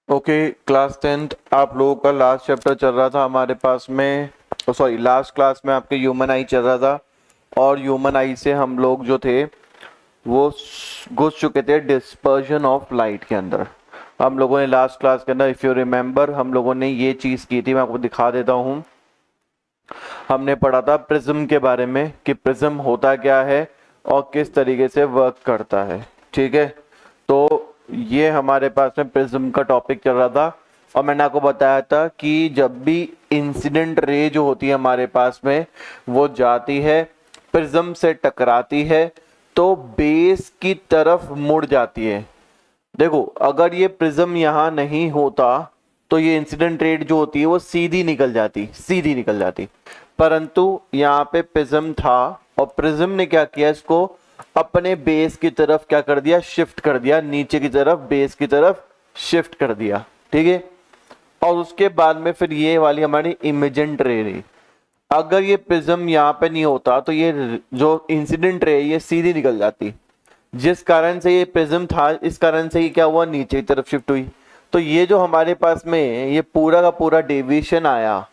Okay class 10th आप लोगों का लास्ट चैप्टर चल रहा था हमारे पास में, सॉरी लास्ट क्लास में आपके ह्यूमन आई चल रहा था। और ह्यूमन आई से हम लोग जो थे वो घुस चुके थे डिस्पर्जन ऑफ लाइट के अंदर। हम लोगों ने लास्ट क्लास के अंदर, इफ़ यू रिमेंबर, हम लोगों ने ये चीज़ की थी, मैं आपको दिखा देता हूँ। हमने पढ़ा था प्रिज्म के बारे में कि प्रिज्म होता क्या है और किस तरीके से वर्क करता है। ठीक है, तो ये हमारे पास में प्रिज्म का टॉपिक चल रहा था। और मैंने आपको बताया था कि जब भी इंसिडेंट रे जो होती है हमारे पास में वो जाती है प्रिज्म से टकराती है तो बेस की तरफ मुड़ जाती है। देखो, अगर ये प्रिज्म यहाँ नहीं होता तो ये इंसिडेंट रेट जो होती है वो सीधी निकल जाती। परंतु यहाँ पे प्रिज्म था और प्रिज्म ने क्या किया, इसको अपने बेस की तरफ क्या कर दिया, शिफ्ट कर दिया, नीचे की तरफ बेस की तरफ शिफ्ट कर दिया। ठीक है, और उसके बाद में फिर ये वाली हमारी इमेजेंट रे रही। अगर ये प्रिज्म यहाँ पे नहीं होता तो ये जो इंसिडेंट रे ये सीधी निकल जाती। जिस कारण से ये प्रिज्म था, इस कारण से ये क्या हुआ, नीचे की तरफ शिफ्ट हुई। तो ये जो हमारे पास में ये पूरा का पूरा डेविएशन आया,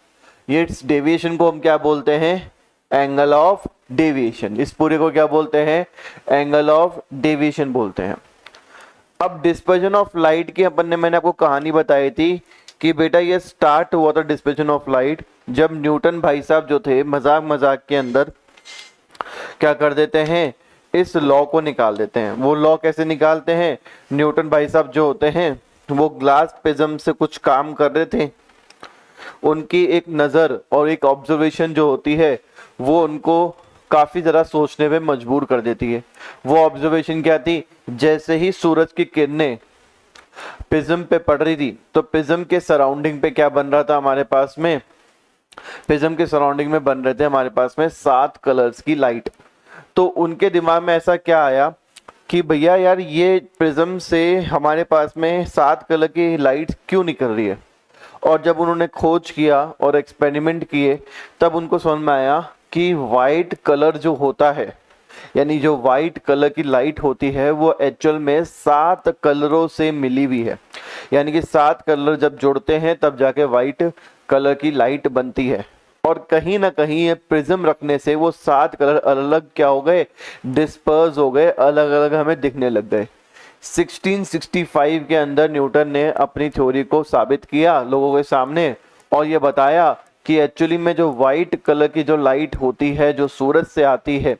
ये इस डेविएशन को हम क्या बोलते हैं, एंगल ऑफ डेविएशन। इस पूरे को क्या बोलते हैं, एंगल ऑफ डेविएशन बोलते हैं। अब डिस्पर्जन ऑफ लाइट की मैंने आपको कहानी बताई थी कि बेटा ये स्टार्ट हुआ था डिस्पर्जन ऑफ लाइट जब न्यूटन भाई साहब जो थे मजाक मजाक के अंदर क्या कर देते हैं, इस लॉ को निकाल देते हैं। वो लॉ कैसे निकालते हैं, न्यूटन भाई साहब जो होते हैं वो ग्लास प्रिज्म से कुछ काम कर रहे थे, उनकी एक नज़र और एक ऑब्जर्वेशन जो होती है वो उनको काफ़ी ज़रा सोचने पे मजबूर कर देती है। वो ऑब्जर्वेशन क्या थी, जैसे ही सूरज की किरणें प्रिज्म पे पड़ रही थी तो प्रिज्म के सराउंडिंग पे क्या बन रहा था हमारे पास में, प्रिज्म के सराउंडिंग में बन रहे थे हमारे पास में 7 कलर्स की लाइट। तो उनके दिमाग में ऐसा क्या आया कि भैया यार ये प्रिज्म से हमारे पास में 7 कलर की लाइट क्यों निकल रही है। और जब उन्होंने खोज किया और एक्सपेरिमेंट किए तब उनको समझ में आया कि वाइट कलर जो होता है, यानी जो वाइट कलर की लाइट होती है वो एक्चुअल में 7 कलरों से मिली हुई है। यानी कि 7 कलर जब जुड़ते हैं तब जाके वाइट कलर की लाइट बनती है। और कहीं ना कहीं ये प्रिज्म रखने से वो 7 कलर अलग अलग क्या हो गए, डिस्पर्स हो गए, अलग अलग हमें दिखने लग गए। 1665 के अंदर न्यूटन ने अपनी थ्योरी को साबित किया लोगों के सामने और ये बताया कि एक्चुअली में जो वाइट कलर की जो लाइट होती है जो सूरज से आती है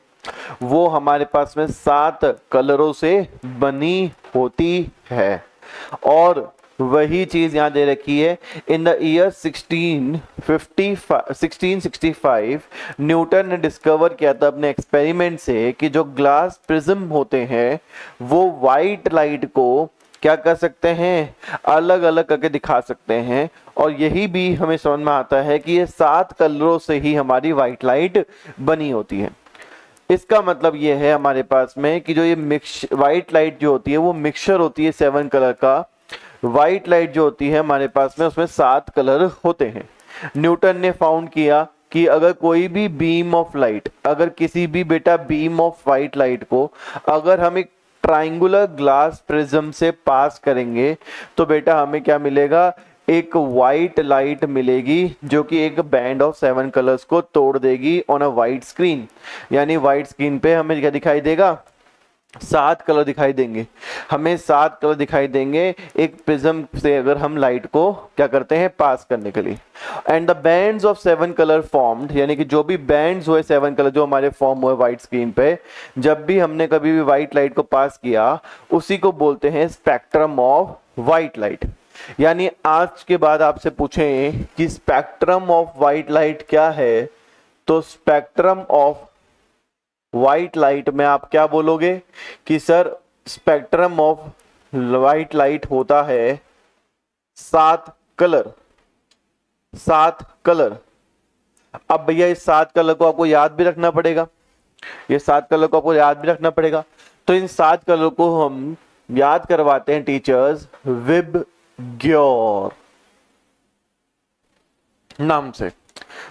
वो हमारे पास में 7 कलरों से बनी होती है। और वही चीज यहां दे रखी है, इन द ईयर 1665 न्यूटन ने डिस्कवर किया था अपने एक्सपेरिमेंट से कि जो ग्लास प्रिज्म होते हैं वो वाइट लाइट को क्या कर सकते हैं, अलग अलग करके दिखा सकते हैं। और यही भी हमें समझ में आता है कि ये 7 कलरों से ही हमारी वाइट लाइट बनी होती है। इसका मतलब ये है हमारे पास में कि जो ये वाइट लाइट जो होती है वो मिक्सचर होती है 7 कलर का। वाइट लाइट जो होती है हमारे पास में उसमें 7 कलर होते हैं। न्यूटन ने फाउंड किया कि अगर कोई भी बीम ऑफ लाइट, अगर किसी भी बेटा बीम ऑफ वाइट लाइट को अगर हम एक ट्राइंगुलर ग्लास प्रिज्म से पास करेंगे तो बेटा हमें क्या मिलेगा, एक वाइट लाइट मिलेगी जो कि एक बैंड ऑफ 7 कलर्स को तोड़ देगी ऑन अ वाइट स्क्रीन। यानी वाइट स्क्रीन पे हमें क्या दिखाई देगा, 7 कलर दिखाई देंगे। हमें 7 कलर दिखाई देंगे एक प्रिज्म से अगर हम लाइट को क्या करते हैं, पास करने के लिए। And the bands of 7 colour formed, यानी कि जो भी बैंड्स हुए 7 कलर जो हमारे फॉर्म हुए वाइट स्क्रीन पे, जब भी हमने कभी भी वाइट लाइट को पास किया उसी को बोलते हैं स्पेक्ट्रम ऑफ वाइट लाइट। यानी आज के बाद आपसे पूछें कि स्पेक्ट्रम ऑफ वाइट लाइट क्या है, तो स्पेक्ट्रम ऑफ वाइट लाइट में आप क्या बोलोगे कि sir spectrum of white light होता है 7 कलर, 7 कलर। अब भैया इस 7 कलर को आपको याद भी रखना पड़ेगा, ये 7 कलर को आपको याद भी रखना पड़ेगा। तो इन 7 कलर को हम याद करवाते हैं टीचर्स विबग्योर नाम से,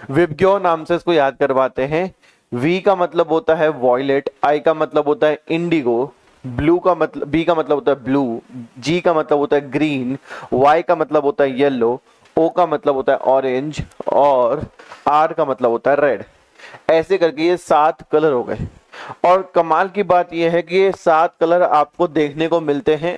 विबग्योर नाम से इसको याद करवाते हैं। V का मतलब होता है वॉयलेट, I का मतलब होता है इंडिगो, ब्लू का मतलब, बी का मतलब होता है ब्लू, जी का मतलब होता है ग्रीन, वाई का मतलब होता है येलो, ओ का मतलब होता है ऑरेंज और आर का मतलब होता है रेड। ऐसे करके ये 7 कलर हो गए। और कमाल की बात यह है कि ये 7 कलर आपको देखने को मिलते हैं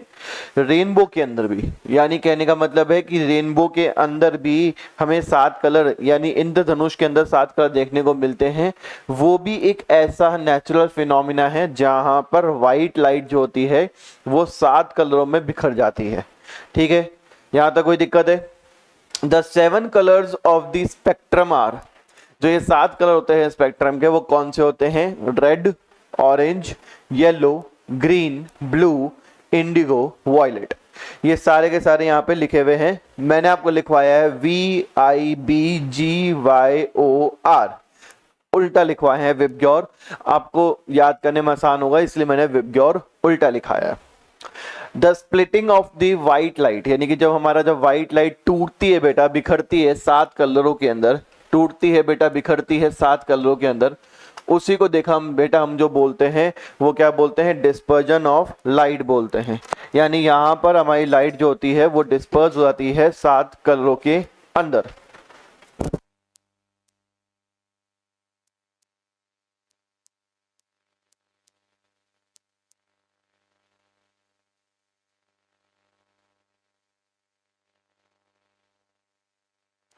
रेनबो के अंदर भी। यानी कहने का मतलब है कि रेनबो के अंदर भी हमें 7 कलर, यानी इंद्रधनुष के अंदर 7 कलर देखने को मिलते हैं। वो भी एक ऐसा नेचुरल फिनोमिना है जहां पर व्हाइट लाइट जो होती है वो 7 कलरों में बिखर जाती है। ठीक है, यहां तक कोई दिक्कत है? The 7 colours of the spectrum are, जो ये 7 कलर होते हैं स्पेक्ट्रम के, वो कौन से होते हैं? Red, orange, yellow, green, blue, indigo, violet. ये सारे के सारे यहाँ पे लिखे हुए हैं। मैंने आपको लिखवाया है VIBGYOR, उल्टा लिखवाए हैं विबग्योर। आपको याद करने में आसान होगा इसलिए मैंने विबग्योर उल्टा लिखाया है। The splitting of the white light, यानी कि जब व्हाइट लाइट टूटती है बेटा, बिखरती है 7 कलरों के अंदर, टूटती है बेटा, बिखरती है 7 कलरों के अंदर, उसी को देखा हम बेटा, हम जो बोलते हैं वो क्या बोलते हैं? डिस्पर्जन ऑफ लाइट बोलते हैं। यानी यहाँ पर हमारी लाइट जो होती है वो डिस्पर्स हो जाती है 7 कलरों के अंदर।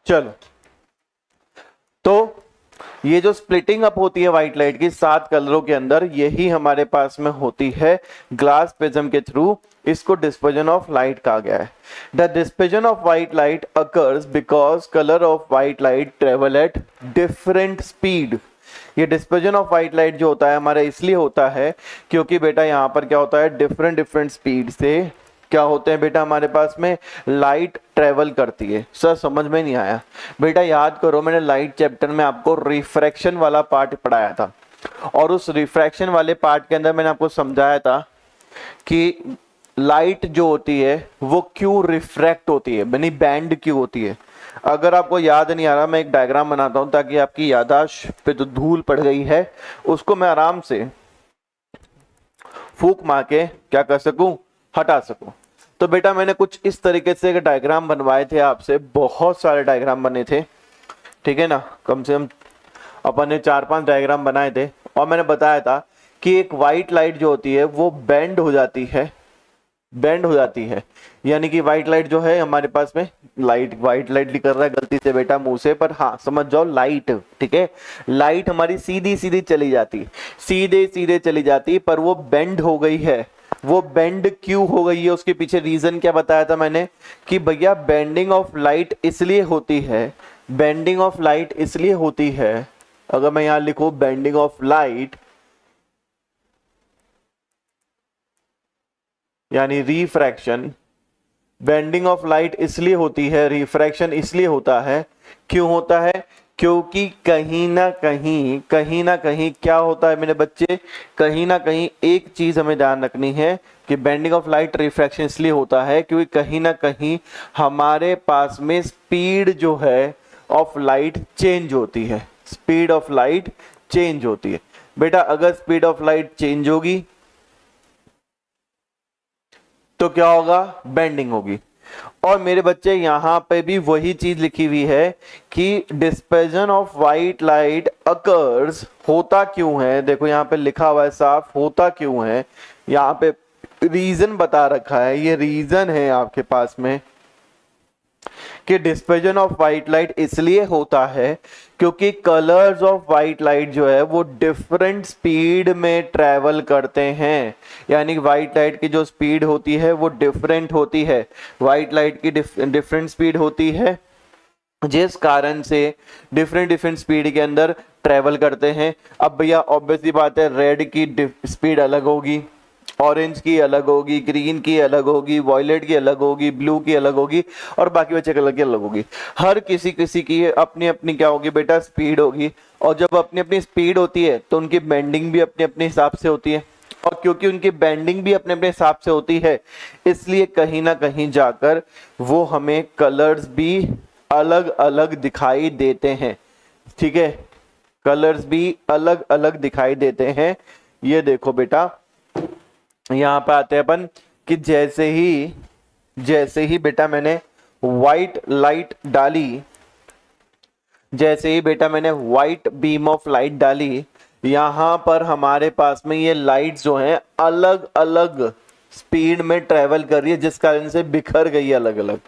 चलो, तो ये जो स्प्लिटिंग अप होती है व्हाइट लाइट की 7 कलरों के अंदर, यही हमारे पास में होती है ग्लास प्रिज्म के थ्रू। इसको डिस्पर्जन ऑफ लाइट कहा गया है। The dispersion of white light occurs because colour of white light travel at different speed. ये डिस्पर्जन ऑफ व्हाइट लाइट जो होता है हमारा इसलिए होता है क्योंकि बेटा यहाँ पर क्या होता है, डिफरेंट डिफरेंट स्पीड से क्या होते हैं बेटा, हमारे पास में लाइट ट्रेवल करती है। सर समझ में नहीं आया बेटा, याद करो मैंने लाइट चैप्टर में आपको रिफ्रैक्शन वाला पार्ट पढ़ाया था, और उस रिफ्रैक्शन वाले पार्ट के अंदर मैंने आपको समझाया था कि लाइट जो होती है वो क्यों रिफ्रैक्ट होती है, यानी बैंड क्यों होती है। अगर आपको याद नहीं आ रहा, मैं एक डायग्राम बनाता हूं ताकि आपकी याददाश्त पे जो धूल पड़ गई है उसको मैं आराम से फूंक मार के क्या कर सकूं, हटा सकूं। तो बेटा मैंने कुछ इस तरीके से डायग्राम बनवाए थे आपसे, बहुत सारे डायग्राम बने थे, ठीक है ना, कम से कम अपन ने 4-5 डायग्राम बनाए थे। और मैंने बताया था कि एक व्हाइट लाइट जो होती है वो बेंड हो जाती है, बेंड हो जाती है। यानी कि व्हाइट लाइट जो है हमारे पास में, लाइट व्हाइट लाइट लिख रहा है गलती से बेटा मुंह से, पर हाँ समझ जाओ लाइट, ठीक है, लाइट हमारी सीधी सीधी चली जाती, सीधे सीधे चली जाती, पर वो बेंड हो गई है। वो बेंड क्यों हो गई है उसके पीछे रीजन क्या बताया था मैंने, कि भैया बेंडिंग ऑफ लाइट इसलिए होती है, बेंडिंग ऑफ लाइट इसलिए होती है, अगर मैं यहां लिखूं बेंडिंग ऑफ लाइट यानी रिफ्रैक्शन, बेंडिंग ऑफ लाइट इसलिए होती है, रिफ्रैक्शन इसलिए होता है, क्यों होता है, क्योंकि कहीं ना कहीं क्या होता है मेरे बच्चे, कहीं ना कहीं एक चीज हमें ध्यान रखनी है कि बेंडिंग ऑफ लाइट रिफ्रैक्शन इसलिए होता है क्योंकि कहीं ना कहीं हमारे पास में स्पीड जो है ऑफ लाइट चेंज होती है, स्पीड ऑफ लाइट चेंज होती है। बेटा अगर स्पीड ऑफ लाइट चेंज होगी तो क्या होगा, बेंडिंग होगी। और मेरे बच्चे यहां पे भी वही चीज लिखी हुई है कि dispersion of white light occurs, होता क्यों है, देखो यहां पे लिखा हुआ है साफ, होता क्यों है, यहां पे रीजन बता रखा है, ये रीजन है आपके पास में कि डिस्पर्जन ऑफ व्हाइट लाइट इसलिए होता है क्योंकि कलर्स ऑफ व्हाइट लाइट जो है वो डिफरेंट स्पीड में ट्रेवल करते हैं। यानी व्हाइट लाइट की जो स्पीड होती है वो डिफरेंट होती है, व्हाइट लाइट की डिफरेंट स्पीड होती है, जिस कारण से डिफरेंट डिफरेंट स्पीड के अंदर ट्रेवल करते हैं। अब भैया ऑब्वियसली बात है, रेड की स्पीड अलग होगी, ऑरेंज की अलग होगी, ग्रीन की अलग होगी, वॉयलेट की अलग होगी, ब्लू की अलग होगी, और बाकी बच्चे कलर की अलग होगी। हर किसी किसी की अपनी अपनी क्या होगी बेटा, स्पीड होगी। और जब अपनी अपनी स्पीड होती है तो उनकी बेंडिंग भी अपने अपने हिसाब से होती है, और क्योंकि उनकी बेंडिंग भी अपने अपने हिसाब से होती है इसलिए कहीं ना कहीं जाकर वो हमें कलर्स भी अलग अलग दिखाई देते हैं, ठीक है, कलर्स भी अलग अलग दिखाई देते हैं। ये देखो बेटा, यहाँ पे आते हैं अपन कि जैसे ही बेटा मैंने व्हाइट लाइट डाली, जैसे ही बेटा मैंने व्हाइट बीम ऑफ लाइट डाली, यहां पर हमारे पास में ये लाइट जो है अलग अलग स्पीड में ट्रेवल कर रही है, जिस कारण से बिखर गई अलग अलग।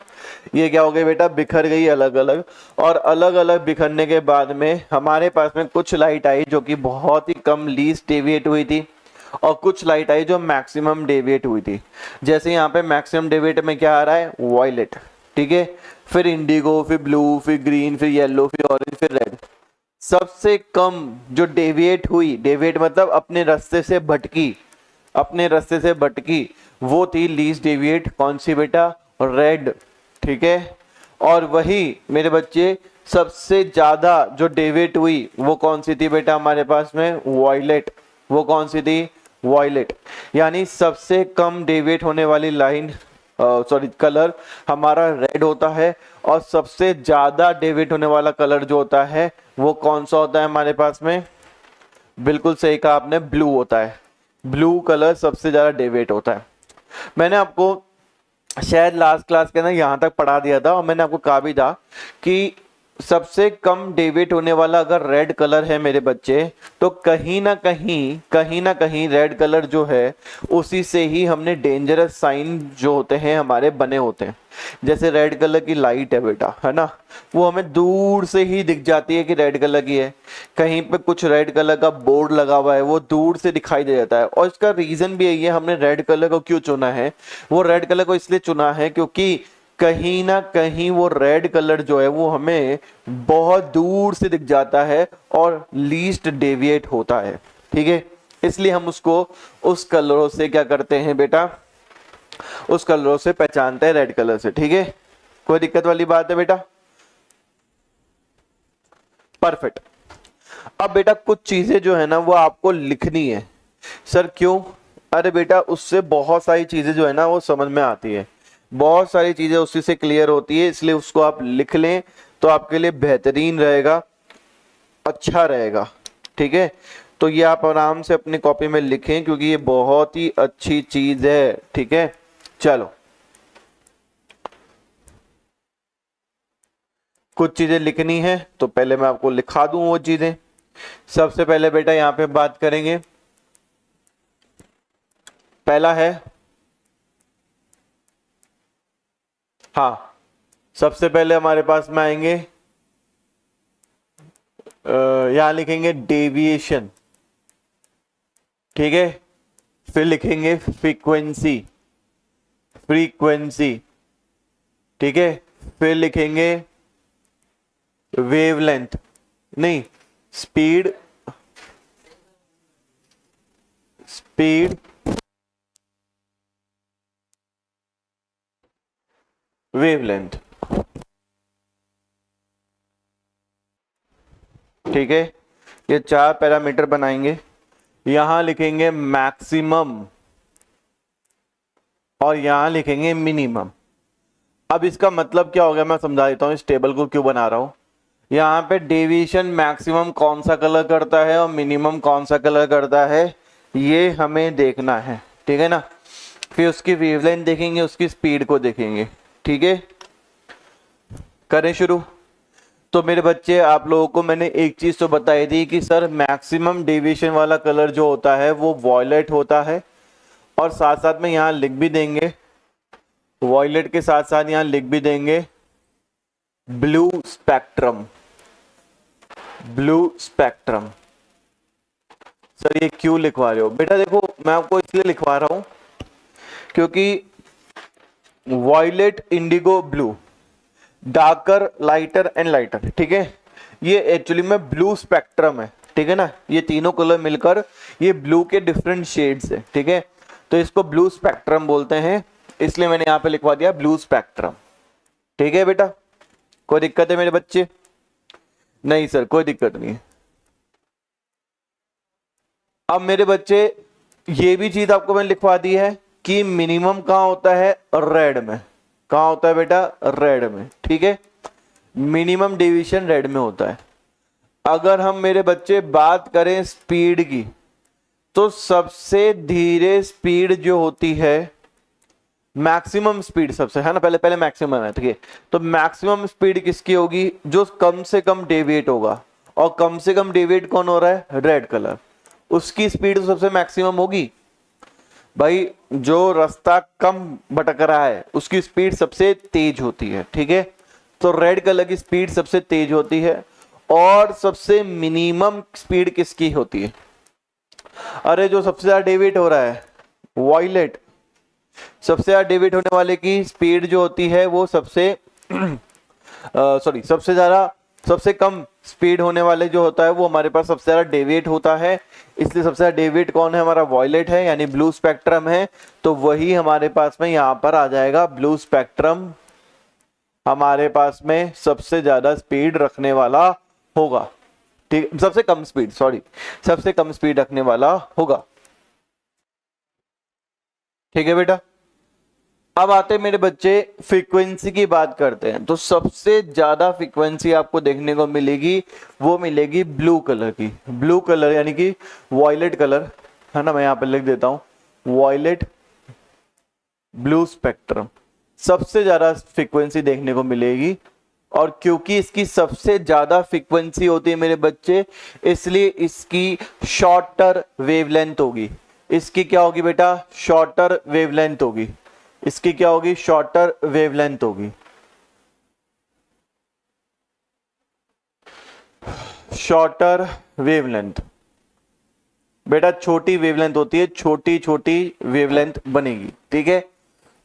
ये क्या हो गई बेटा, बिखर गई अलग अलग। और अलग अलग बिखरने के बाद में हमारे पास में कुछ लाइट आई जो कि बहुत ही कम लीस्ट डेविएट हुई थी, और कुछ लाइट आई जो मैक्सिमम डेविएट हुई थी। जैसे यहाँ पे मैक्सिमम डेविएट में क्या आ रहा है, वॉयलेट, ठीक है, फिर इंडिगो, फिर ब्लू, फिर ग्रीन, फिर येलो, फिर ऑरेंज, फिर रेड। सबसे कम जो डेविएट हुई, डेविएट मतलब अपने रास्ते से भटकी, अपने रास्ते से भटकी, वो थी लीस्ट डेविएट, कौन सी बेटा, रेड, ठीक है। और वही मेरे बच्चे सबसे ज्यादा जो डेविएट हुई वो कौन सी थी बेटा हमारे पास में, वॉयलेट। वो कौन सी थी, वॉयलेट। यानी सबसे कम डेविएट होने वाली लाइन सॉरी कलर हमारा रेड होता है, और सबसे ज्यादा डेविएट होने वाला कलर जो होता है वो कौन सा होता है हमारे पास में, बिल्कुल सही कहा आपने, ब्लू होता है। ब्लू कलर सबसे ज्यादा डेविएट होता है। मैंने आपको शायद लास्ट क्लास के अंदर यहां तक पढ़ा दिया था, और मैंने आपको कहा भी था कि सबसे कम डेविएट होने वाला अगर रेड कलर है मेरे बच्चे, तो कहीं ना कहीं रेड कलर जो है उसी से ही हमने डेंजरस साइन जो होते हैं हमारे बने होते हैं। जैसे रेड कलर की लाइट है बेटा, है ना, वो हमें दूर से ही दिख जाती है कि रेड कलर की है। कहीं पे कुछ रेड कलर का बोर्ड लगा हुआ है, वो दूर से दिखाई दे जाता है। और इसका रीजन भी यही है, हमने रेड कलर को क्यों चुना है, वो रेड कलर को इसलिए चुना है क्योंकि कहीं ना कहीं वो रेड कलर जो है वो हमें बहुत दूर से दिख जाता है और लीस्ट डेविएट होता है, ठीक है। इसलिए हम उसको उस कलरों से क्या करते हैं बेटा, उस कलरों से पहचानते हैं, रेड कलर से, ठीक है। कोई दिक्कत वाली बात है बेटा, परफेक्ट। अब बेटा कुछ चीजें जो है ना वो आपको लिखनी है। सर क्यों, अरे बेटा उससे बहुत सारी चीजें जो है ना वो समझ में आती है, बहुत सारी चीजें उसी से क्लियर होती है, इसलिए उसको आप लिख लें तो आपके लिए बेहतरीन रहेगा, अच्छा रहेगा, ठीक है। तो ये आप आराम से अपनी कॉपी में लिखें क्योंकि ये बहुत ही अच्छी चीज है, ठीक है। चलो कुछ चीजें लिखनी है तो पहले मैं आपको लिखा दूं वो चीजें। सबसे पहले बेटा यहां पे बात करेंगे, पहला है, हाँ, सबसे पहले हमारे पास में आएंगे, यहां लिखेंगे डेविएशन, ठीक है। फिर लिखेंगे फ्रीक्वेंसी, फ्रीक्वेंसी, ठीक है। फिर लिखेंगे वेवलेंथ, नहीं स्पीड, स्पीड, वेवलेंथ, ठीक है। ये चार पैरामीटर बनाएंगे। यहां लिखेंगे मैक्सिमम और यहां लिखेंगे मिनिमम। अब इसका मतलब क्या हो गया मैं समझा देता हूं, इस टेबल को क्यों बना रहा हूं। यहाँ पे डेविएशन मैक्सिमम कौन सा कलर करता है और मिनिमम कौन सा कलर करता है, ये हमें देखना है, ठीक है ना। फिर उसकी वेवलेंथ देखेंगे, उसकी स्पीड को देखेंगे, ठीक है। करें शुरू। तो मेरे बच्चे आप लोगों को मैंने एक चीज तो बताई थी कि सर मैक्सिमम डेविएशन वाला कलर जो होता है वो वॉयलेट होता है, और साथ साथ में यहाँ लिख भी देंगे, वॉयलेट के साथ साथ यहाँ लिख भी देंगे blue spectrum, blue spectrum. Sir ये क्यों लिखवा रहे हो बेटा, देखो मैं आपको इसलिए लिखवा रहा हूं क्योंकि violet, indigo, blue, darker, lighter and lighter, ठीक है, ये एक्चुअली में ब्लू स्पेक्ट्रम है, ठीक है ना। ये तीनों कलर मिलकर ये ब्लू के डिफरेंट शेड्स है, ठीक है। तो इसको ब्लू स्पेक्ट्रम बोलते हैं, इसलिए मैंने यहां पे लिखवा दिया ब्लू स्पेक्ट्रम, ठीक है बेटा। कोई दिक्कत है मेरे बच्चे, नहीं सर कोई दिक्कत नहीं है। अब मेरे बच्चे ये भी चीज आपको मैंने लिखवा दी है कि मिनिमम कहां होता है, रेड में। कहां होता है बेटा, रेड में, ठीक है। मिनिमम डेविएशन रेड में होता है। अगर हम मेरे बच्चे बात करें स्पीड की, तो सबसे धीरे स्पीड जो होती है, मैक्सिमम स्पीड सबसे, है ना, पहले पहले मैक्सिमम है, ठीक है। तो मैक्सिमम स्पीड किसकी होगी? जो कम से कम डेविएट होगा, और कम से कम डेविएट कौन हो रहा है? Red colour. उसकी स्पीड तो सबसे मैक्सिमम होगी भाई। जो रास्ता कम भटक रहा है उसकी स्पीड सबसे तेज होती है, ठीक है। तो रेड कलर की स्पीड सबसे तेज होती है। और सबसे मिनिमम स्पीड किसकी होती है? अरे जो सबसे ज्यादा डेविएट हो रहा है, वॉयलेट। सबसे ज्यादा डेविएट होने वाले की स्पीड जो होती है वो सबसे सॉरी सबसे ज्यादा, सबसे कम स्पीड होने वाले जो होता है वो हमारे पास सबसे ज्यादा डेविएट होता है। इसलिए सबसे ज्यादा डेविएट कौन है? हमारा वॉयलेट है, यानी ब्लू स्पेक्ट्रम है। तो वही हमारे पास में यहां पर आ जाएगा, ब्लू स्पेक्ट्रम हमारे पास में सबसे ज्यादा स्पीड रखने वाला होगा, ठीक, सबसे कम स्पीड, सॉरी सबसे कम स्पीड रखने वाला होगा, ठीक है बेटा। अब आते मेरे बच्चे फ्रीक्वेंसी की बात करते हैं। तो सबसे ज्यादा फ्रीक्वेंसी आपको देखने को मिलेगी, वो मिलेगी ब्लू कलर की। ब्लू कलर यानी कि वॉयलेट कलर, है ना, मैं यहां पर लिख देता हूं, वॉयलेट ब्लू स्पेक्ट्रम सबसे ज्यादा फ्रीक्वेंसी देखने को मिलेगी। और क्योंकि इसकी सबसे ज्यादा फ्रीक्वेंसी होती है मेरे बच्चे, इसलिए इसकी शॉर्टर वेवलेंथ होगी। इसकी क्या होगी बेटा? शॉर्टर वेवलेंथ होगी। इसकी क्या होगी? शॉर्टर वेवलेंथ होगी। शॉर्टर वेवलेंथ बेटा छोटी वेवलेंथ होती है, छोटी छोटी वेवलेंथ बनेगी, ठीक है।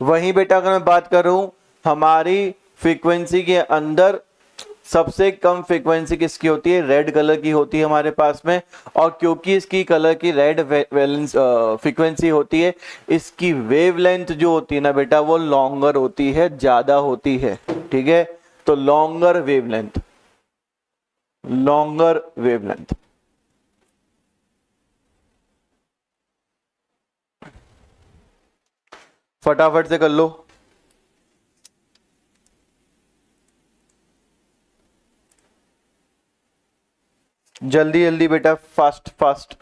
वहीं बेटा अगर मैं बात करूं हमारी फ्रीक्वेंसी के अंदर, सबसे कम फ्रीक्वेंसी किसकी होती है? रेड कलर की होती है हमारे पास में। और क्योंकि इसकी कलर की रेड फ्रीक्वेंसी होती है, इसकी वेवलेंथ जो होती है ना बेटा वो लॉन्गर होती है, ज्यादा होती है, ठीक है। तो लॉन्गर वेवलेंथ, लॉन्गर वेवलेंथ। फटाफट से कर लो। जल्दी जल्दी बेटा, फास्ट फास्ट।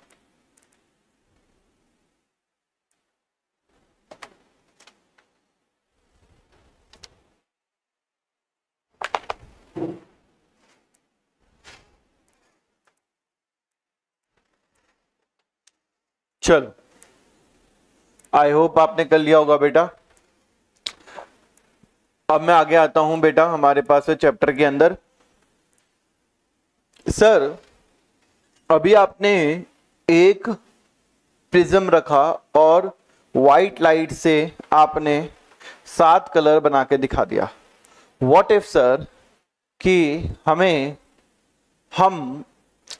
चलो, आई होप आपने कर लिया होगा बेटा। अब मैं आगे आता हूं बेटा हमारे पास है चैप्टर के अंदर। सर अभी आपने एक प्रिज्म रखा और व्हाइट लाइट से आपने 7 कलर बना के दिखा दिया। व्हाट इफ सर कि हम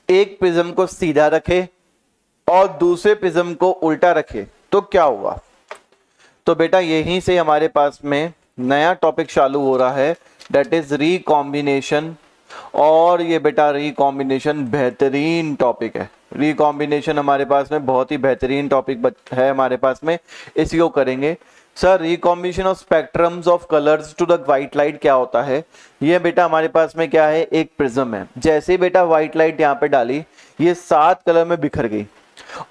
एक प्रिज्म को सीधा रखे और दूसरे प्रिज्म को उल्टा रखे तो क्या होगा? तो बेटा यहीं से हमारे पास में नया टॉपिक चालू हो रहा है, दैट इज रिकॉम्बिनेशन। और ये बेटा रिकॉम्बिनेशन बेहतरीन टॉपिक है। रिकॉम्बिनेशन हमारे पास में बहुत ही बेहतरीन टॉपिक है हमारे पास में, इसी को करेंगे। Sir recombination of spectrums of colours to the white light क्या होता है? ये बेटा हमारे पास में क्या है? एक प्रिज्म है। जैसे ही बेटा व्हाइट लाइट यहाँ पे डाली, ये 7 कलर में बिखर गई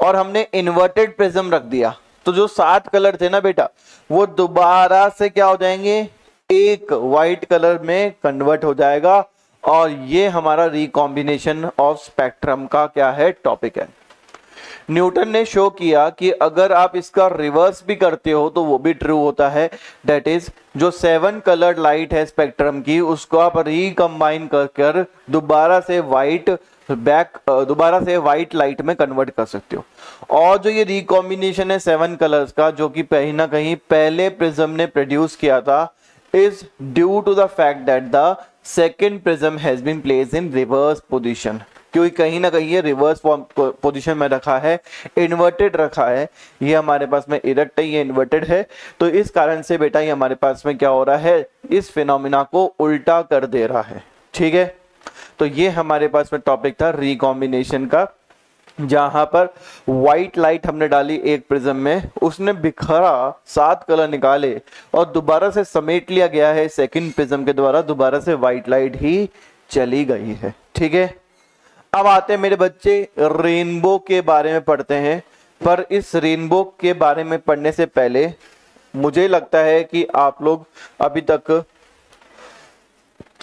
और हमने इन्वर्टेड प्रिज्म रख दिया, तो जो 7 कलर थे ना बेटा वो दोबारा से क्या हो जाएंगे? एक व्हाइट कलर में कन्वर्ट हो जाएगा। और ये हमारा रिकॉम्बिनेशन ऑफ स्पेक्ट्रम का क्या है? टॉपिक है। न्यूटन ने शो किया कि अगर आप इसका रिवर्स भी करते हो तो वो भी ट्रू होता है। दैट इज जो 7 कलर्ड लाइट है स्पेक्ट्रम की, उसको आप रिकंबाइन कर दोबारा से व्हाइट लाइट में कन्वर्ट कर सकते हो। और जो ये रिकॉम्बिनेशन है 7 कलर्स का, जो कि कहीं ना कहीं पहले प्रिज्म ने प्रोड्यूस किया था, is due to the fact that the second prism has been placed in reverse position। क्योंकि कहीं ना कहीं ये रिवर्स पोजीशन में रखा है, इन्वर्टेड रखा है। ये हमारे पास में इरेक्ट है, ये इन्वर्टेड है। तो इस कारण से बेटा ये हमारे पास में क्या हो रहा है? इस फिनोमिना को उल्टा कर दे रहा है, ठीक है। तो ये हमारे पास में टॉपिक था रिकॉम्बिनेशन का, जहां पर व्हाइट लाइट हमने डाली एक प्रिज्म में, उसने बिखरा 7 कलर निकाले और दोबारा से समेट लिया गया है सेकंड प्रिज्म के द्वारा, दोबारा से व्हाइट लाइट ही चली गई है, ठीक है। अब आते हैं मेरे बच्चे रेनबो के बारे में पढ़ते हैं। पर इस रेनबो के बारे में पढ़ने से पहले मुझे लगता है कि आप लोग अभी तक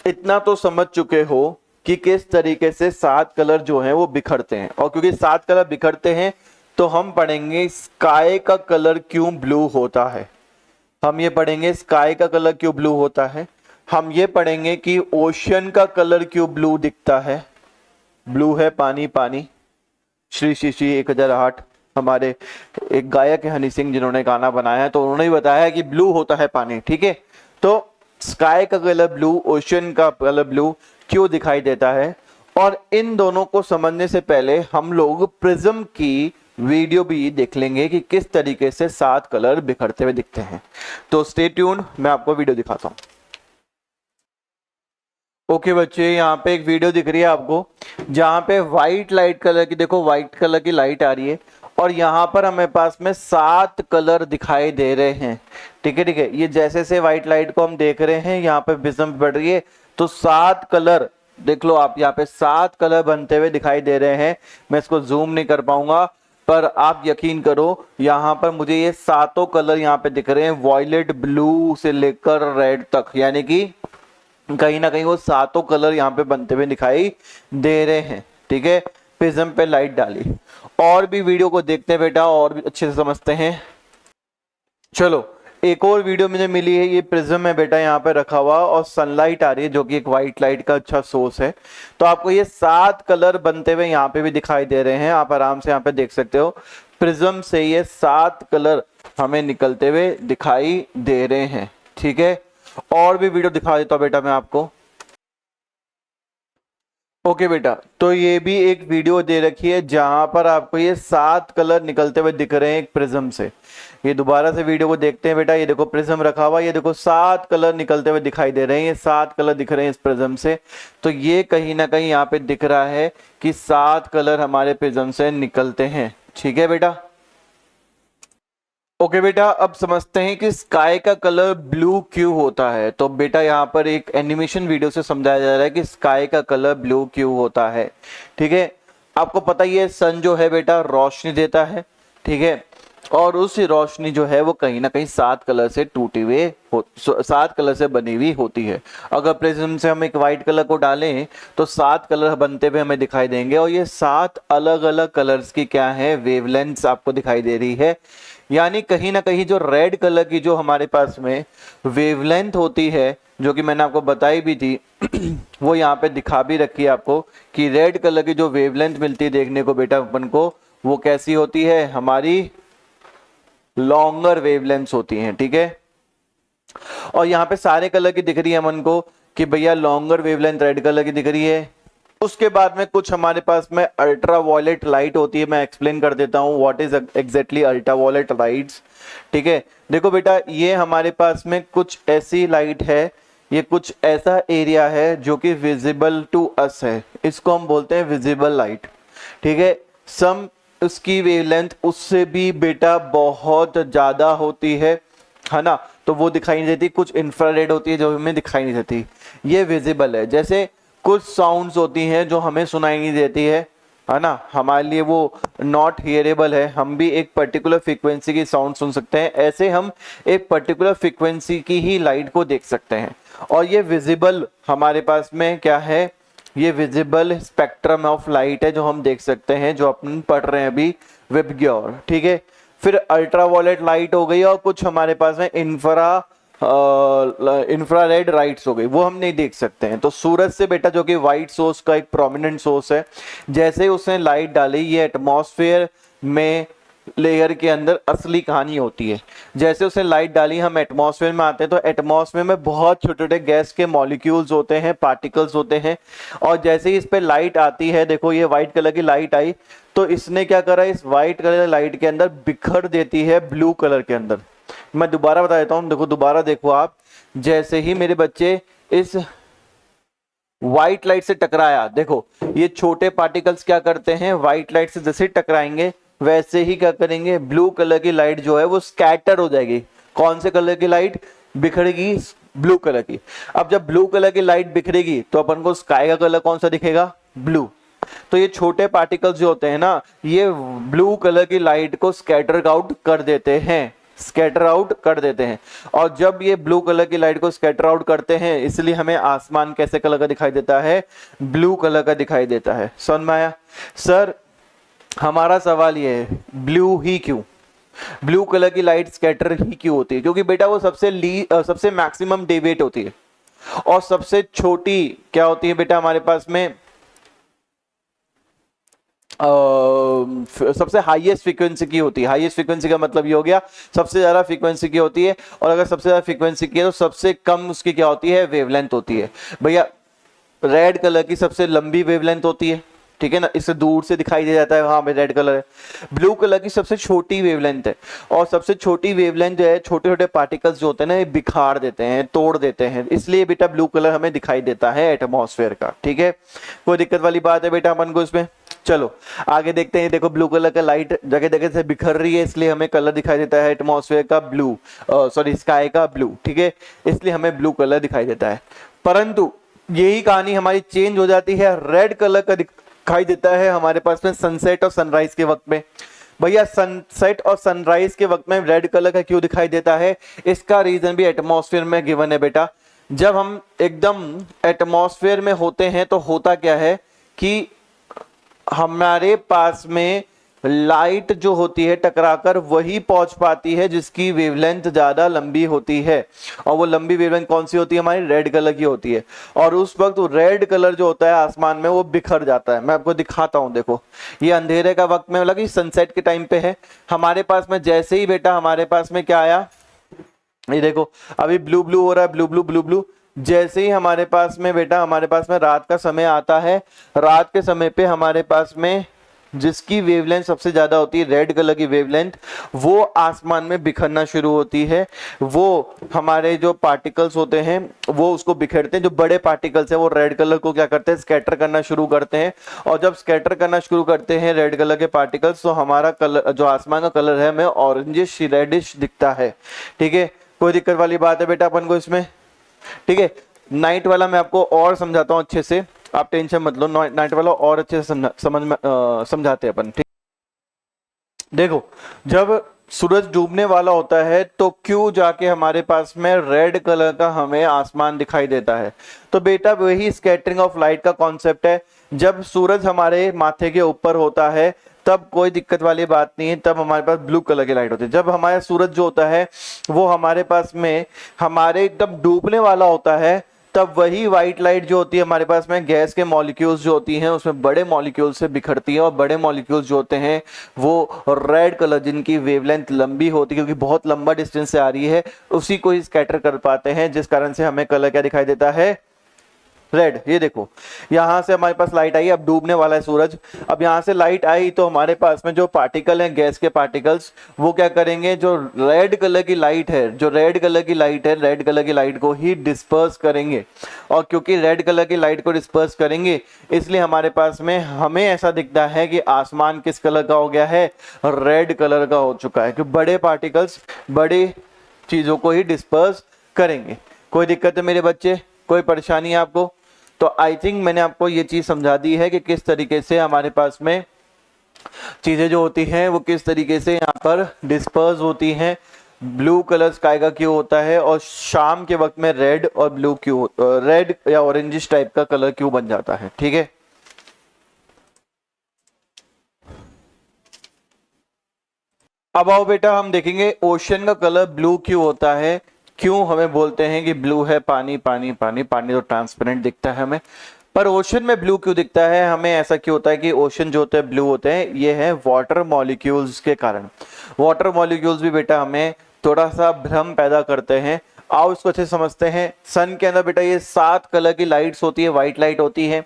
इतना तो समझ चुके हो कि किस तरीके से 7 कलर जो हैं वो बिखरते हैं। और क्योंकि 7 कलर बिखरते हैं तो हम पढ़ेंगे स्काई का कलर क्यों ब्लू होता है। हम ये पढ़ेंगे स्काई का कलर क्यों ब्लू होता है। हम ये पढ़ेंगे कि ओशन का कलर क्यों ब्लू दिखता है। ब्लू है पानी, पानी। श्री श्री श्री 1008 हमारे एक गायक है हनी सिंह, जिन्होंने गाना बनाया है, तो उन्होंने बताया कि ब्लू होता है पानी। ठीक है, तो स्काई का कलर ब्लू, ओशन का कलर ब्लू क्यों दिखाई देता है। और इन दोनों को समझने से पहले हम लोग प्रिज्म की वीडियो भी देख लेंगे कि किस तरीके से 7 कलर बिखरते हुए दिखते हैं। तो स्टे ट्यून, मैं आपको वीडियो दिखाता हूं। ओके बच्चे, यहाँ पे एक वीडियो दिख रही है आपको, जहां पे व्हाइट लाइट कलर की, देखो व्हाइट कलर की लाइट आ रही है और यहाँ पर हमें पास में 7 कलर दिखाई दे रहे हैं। ठीक है, ठीक है, ये जैसे से व्हाइट लाइट को हम देख रहे हैं, यहाँ पे प्रिज्म बढ़ रही है तो 7 कलर देख लो आप, यहाँ पे 7 कलर बनते हुए दिखाई दे रहे हैं। मैं इसको जूम नहीं कर पाऊंगा, पर आप यकीन करो यहाँ पर मुझे ये 7 कलर यहाँ पे दिख रहे हैं, वॉयलेट, ब्लू से लेकर रेड तक, यानी कि कहीं ना कहीं वो 7 कलर यहाँ पे बनते हुए दिखाई दे रहे हैं। ठीक है, प्रिज्म पे लाइट डाली। और भी वीडियो को देखते हैं बेटा, और भी अच्छे से समझते हैं। चलो, एक और वीडियो मुझे मिली है, ये प्रिज्म है बेटा यहाँ पे रखा हुआ और सनलाइट आ रही है जो कि एक व्हाइट लाइट का अच्छा सोर्स है। तो आपको ये 7 कलर बनते हुए यहाँ पे भी दिखाई दे रहे हैं, आप आराम से यहाँ पे देख सकते हो। प्रिज्म से ये 7 कलर हमें निकलते हुए दिखाई दे रहे हैं। ठीक है, और भी वीडियो दिखा देता हूँ बेटा मैं आपको। ओके बेटा, तो ये भी एक वीडियो दे रखी है जहां पर आपको ये 7 कलर निकलते हुए दिख रहे हैं एक प्रिज्म से। ये दोबारा से वीडियो को देखते हैं बेटा, ये देखो प्रिज्म रखा हुआ, ये देखो 7 कलर निकलते हुए दिखाई दे रहे हैं, ये 7 कलर दिख रहे हैं इस प्रिज्म से। तो ये कहीं ना कहीं यहाँ पे दिख रहा है कि 7 कलर हमारे प्रिज्म से निकलते हैं। ठीक है बेटा, ओके बेटा, अब समझते हैं कि स्काई का कलर ब्लू क्यों होता है। तो बेटा यहाँ पर एक एनिमेशन वीडियो से समझाया जा रहा है कि स्काई का कलर ब्लू क्यों होता है। ठीक है, आपको पता ही है सन जो है बेटा रोशनी देता है। ठीक है, और उस रोशनी जो है वो कहीं ना कहीं 7 कलर से टूटी हुए 7 कलर से बनी हुई होती है। अगर प्रिज्म से हम एक व्हाइट कलर को डालें तो 7 कलर बनते हुए हमें दिखाई देंगे, और ये 7 अलग अलग कलर्स की क्या है, वेवलेंथ्स आपको दिखाई दे रही है। यानी कहीं ना कहीं जो रेड कलर की जो हमारे पास में वेवलेंथ होती है, जो कि मैंने आपको बताई भी थी वो यहाँ पे दिखा भी रखी है आपको, कि रेड कलर की जो वेवलेंथ मिलती है देखने को बेटा अपन को, वो कैसी होती है, हमारी लॉन्गर वेवलेंथ होती हैं। ठीक है, और यहाँ पे सारे कलर की दिख रही है मन को कि भैया लॉन्गर वेवलेंथ रेड कलर की दिख रही है। उसके बाद में कुछ हमारे पास में अल्ट्रा वॉयलेट लाइट होती है। मैं एक्सप्लेन कर देता हूँ what is exactly ultraviolet lights. ठीक है, देखो बेटा, ये हमारे पास में कुछ ऐसी लाइट है, ये कुछ ऐसा एरिया है जो कि विजिबल टू अस है, इसको हम बोलते हैं विजिबल लाइट। ठीक है, सम उसकी वेवलेंथ उससे भी बेटा बहुत ज्यादा होती है ना, तो वो दिखाई नहीं देती। कुछ इंफ्रारेड होती है जो हमें दिखाई नहीं देती, ये विजिबल है। जैसे कुछ साउंड्स होती हैं जो हमें सुनाई नहीं देती है ना, हमारे लिए वो नॉट हियरेबल है, हम भी एक पर्टिकुलर फ्रीक्वेंसी की साउंड सुन सकते हैं। ऐसे हम एक पर्टिकुलर फ्रीक्वेंसी की ही लाइट को देख सकते हैं। और ये विजिबल हमारे पास में क्या है, ये विजिबल स्पेक्ट्रम ऑफ लाइट है जो हम देख सकते हैं, जो अपन पढ़ रहे हैं अभी विबग्योर। ठीक है, फिर अल्ट्रावायलेट लाइट हो गई, और कुछ हमारे पास में इंफ्रारेड लाइट्स हो गई, वो हम नहीं देख सकते हैं। तो सूरज से बेटा, जो कि व्हाइट सोर्स का एक प्रोमिनेंट सोर्स है, जैसे उसने लाइट डाली, ये एटमॉस्फेयर में लेयर के अंदर असली कहानी होती है। जैसे उसने लाइट डाली, हम एटमॉस्फेयर में आते हैं, तो एटमॉस्फेयर में बहुत छोटे छोटे गैस के मॉलिक्यूल्स होते हैं, पार्टिकल्स होते हैं, और जैसे ही इस पे लाइट आती है, देखो ये व्हाइट कलर की लाइट आई, तो इसने क्या करा, इस व्हाइट कलर लाइट के अंदर बिखर देती है ब्लू कलर के अंदर। मैं दोबारा बता देता हूं, देखो दोबारा देखो आप, जैसे ही मेरे बच्चे इस व्हाइट लाइट से टकराया, देखो ये छोटे पार्टिकल्स क्या करते हैं, व्हाइट लाइट से जैसे टकराएंगे वैसे ही क्या करेंगे, ब्लू कलर की लाइट जो है वो स्कैटर हो जाएगी। कौन से कलर की लाइट बिखरेगी, ब्लू कलर की। अब जब ब्लू कलर की लाइट बिखरेगी तो अपन को स्काई का कलर कौन सा दिखेगा, ब्लू। तो ये छोटे पार्टिकल्स जो होते हैं ना, ये ब्लू कलर की लाइट को स्कैटर आउट कर देते हैं, स्कैटर आउट कर देते हैं। और जब ये ब्लू कलर की लाइट को स्कैटर आउट करते हैं, इसलिए हमें आसमान कैसे कलर का दिखाई देता है, ब्लू कलर का दिखाई देता है। समझ में आया? सर हमारा सवाल ये है, ब्लू ही क्यों, ब्लू कलर की लाइट स्कैटर ही क्यों होती है? क्योंकि बेटा वो सबसे मैक्सिमम डेविएट होती है, और सबसे छोटी क्या होती है बेटा हमारे पास में, सबसे हाईएस्ट फ्रीक्वेंसी की होती है। हाईएस्ट फ्रीक्वेंसी का मतलब ये हो गया सबसे ज्यादा फ्रीक्वेंसी की होती है, और अगर सबसे ज्यादा फ्रीक्वेंसी की है तो सबसे कम उसकी क्या होती है, वेवलेंथ होती है। भैया रेड कलर की सबसे लंबी वेवलेंथ होती है, ठीक है ना, इससे दूर से दिखाई दे जाता है, हाँ भाई रेड कलर है। ब्लू कलर की सबसे छोटी वेवलेंथ है, और सबसे छोटी वेवलेंथ जो है, छोटे छोटे पार्टिकल्स जो होते हैं ना, ये बिखार देते हैं, तोड़ देते हैं, इसलिए बेटा ब्लू कलर हमें दिखाई देता है एटमॉस्फेयर का। ठीक है, कोई दिक्कत वाली बात है बेटा अपन को इसमें? चलो आगे देखते हैं। देखो ब्लू कलर का लाइट जगह जगह से बिखर रही है, इसलिए हमें कलर दिखाई देता है एटमॉस्फेयर का ब्लू, सॉरी स्काई का ब्लू। ठीक है, इसलिए हमें ब्लू कलर दिखाई देता है। परंतु यही कहानी हमारी चेंज हो जाती है, रेड कलर का दिखाई देता है हमारे पास में सनसेट और सनराइज के वक्त में। भैया सनसेट और सनराइज के वक्त में रेड कलर का क्यों दिखाई देता है? इसका रीजन भी एटमॉस्फेयर में गिवन है बेटा। जब हम एकदम एटमॉस्फेयर में होते हैं तो होता क्या है कि हमारे पास में लाइट जो होती है टकराकर वही पहुंच पाती है जिसकी वेवलेंथ ज्यादा लंबी होती है, और वो लंबी वेवलेंथ कौन सी होती है हमारी? रेड कलर की होती है। और उस वक्त रेड कलर जो होता है आसमान में वो बिखर जाता है। मैं आपको दिखाता हूं, देखो ये अंधेरे का वक्त में, मतलब कि सनसेट के टाइम पे है हमारे पास में। जैसे ही बेटा हमारे पास में क्या आया, ये देखो अभी ब्लू ब्लू हो रहा है, ब्लू ब्लू ब्लू ब्लू। जैसे ही हमारे पास में बेटा, हमारे पास में रात का समय आता है, रात के समय पे हमारे पास में जिसकी वेवलेंथ सबसे ज्यादा होती है, रेड कलर की वेवलेंथ, वो आसमान में बिखरना शुरू होती है। वो हमारे जो पार्टिकल्स होते हैं वो उसको बिखेरते हैं। जो बड़े पार्टिकल्स हैं वो रेड कलर को क्या करते हैं, स्कैटर करना शुरू करते हैं। और जब स्कैटर करना शुरू करते हैं रेड कलर के पार्टिकल्स, तो हमारा कलर, जो आसमान का कलर है, हमें ऑरेंजिश रेडिश दिखता है। ठीक है, कोई दिक्कत वाली बात है बेटा अपन को इसमें? ठीक है, नाइट वाला मैं आपको और समझाता हूं अच्छे से, आप टेंशन मत लो, नाइट वाला और अच्छे से समझाते हैं अपन। ठीक, देखो जब सूरज डूबने वाला होता है तो क्यों जाके हमारे पास में रेड कलर का हमें आसमान दिखाई देता है? तो बेटा वही स्कैटरिंग ऑफ लाइट का कॉन्सेप्ट है। जब सूरज हमारे माथे के ऊपर होता है तब कोई दिक्कत वाली बात नहीं है, तब हमारे पास ब्लू कलर की लाइट होती है। जब हमारा सूरज जो होता है वो हमारे पास में हमारे एकदम डूबने वाला होता है, तब वही व्हाइट लाइट जो होती है हमारे पास में गैस के मॉलिक्यूल्स जो होती हैं उसमें बड़े मॉलिक्यूल्स से बिखरती है, और बड़े मॉलिक्यूल्स जो होते हैं वो रेड कलर, जिनकी वेवलेंथ लंबी होती है क्योंकि बहुत लंबा डिस्टेंस से आ रही है, उसी को ही स्कैटर कर पाते हैं, जिस कारण से हमें कलर क्या दिखाई देता है, रेड। ये देखो यहां से हमारे पास लाइट आई, अब डूबने वाला है सूरज। अब यहां से लाइट आई तो हमारे पास में जो पार्टिकल हैं, गैस के पार्टिकल्स, वो क्या करेंगे, जो रेड कलर की लाइट है, जो रेड कलर की लाइट है, रेड कलर की लाइट को ही डिस्पर्स करेंगे। और क्योंकि रेड कलर की लाइट को डिस्पर्स करेंगे, इसलिए हमारे पास में हमें ऐसा दिखता है कि आसमान किस कलर का हो गया है, रेड कलर का हो चुका है, क्योंकि बड़े पार्टिकल्स बड़ी चीजों को ही डिस्पर्स करेंगे। कोई दिक्कत है मेरे बच्चे? कोई परेशानी है आपको? तो आई थिंक मैंने आपको ये चीज समझा दी है कि किस तरीके से हमारे पास में चीजें जो होती हैं वो किस तरीके से यहाँ पर डिस्पर्स होती हैं। ब्लू कलर स्काई का क्यों होता है, और शाम के वक्त में रेड और ब्लू क्यों, रेड या ऑरेंजिश टाइप का कलर क्यों बन जाता है। ठीक है, अब आओ बेटा हम देखेंगे ओशन का कलर ब्लू क्यों होता है। क्यों हमें बोलते हैं कि ब्लू है, पानी पानी पानी, पानी तो ट्रांसपेरेंट दिखता है हमें, पर ओशन में ब्लू क्यों दिखता है हमें? ऐसा क्यों होता है कि ओशन जो होते हैं ब्लू होते हैं? ये है वाटर मॉलिक्यूल्स के कारण। वाटर मॉलिक्यूल्स भी बेटा हमें थोड़ा सा भ्रम पैदा करते हैं। आओ इसको अच्छे समझते हैं। सन के अंदर बेटा ये 7 कलर की लाइट्स होती है, व्हाइट लाइट होती है।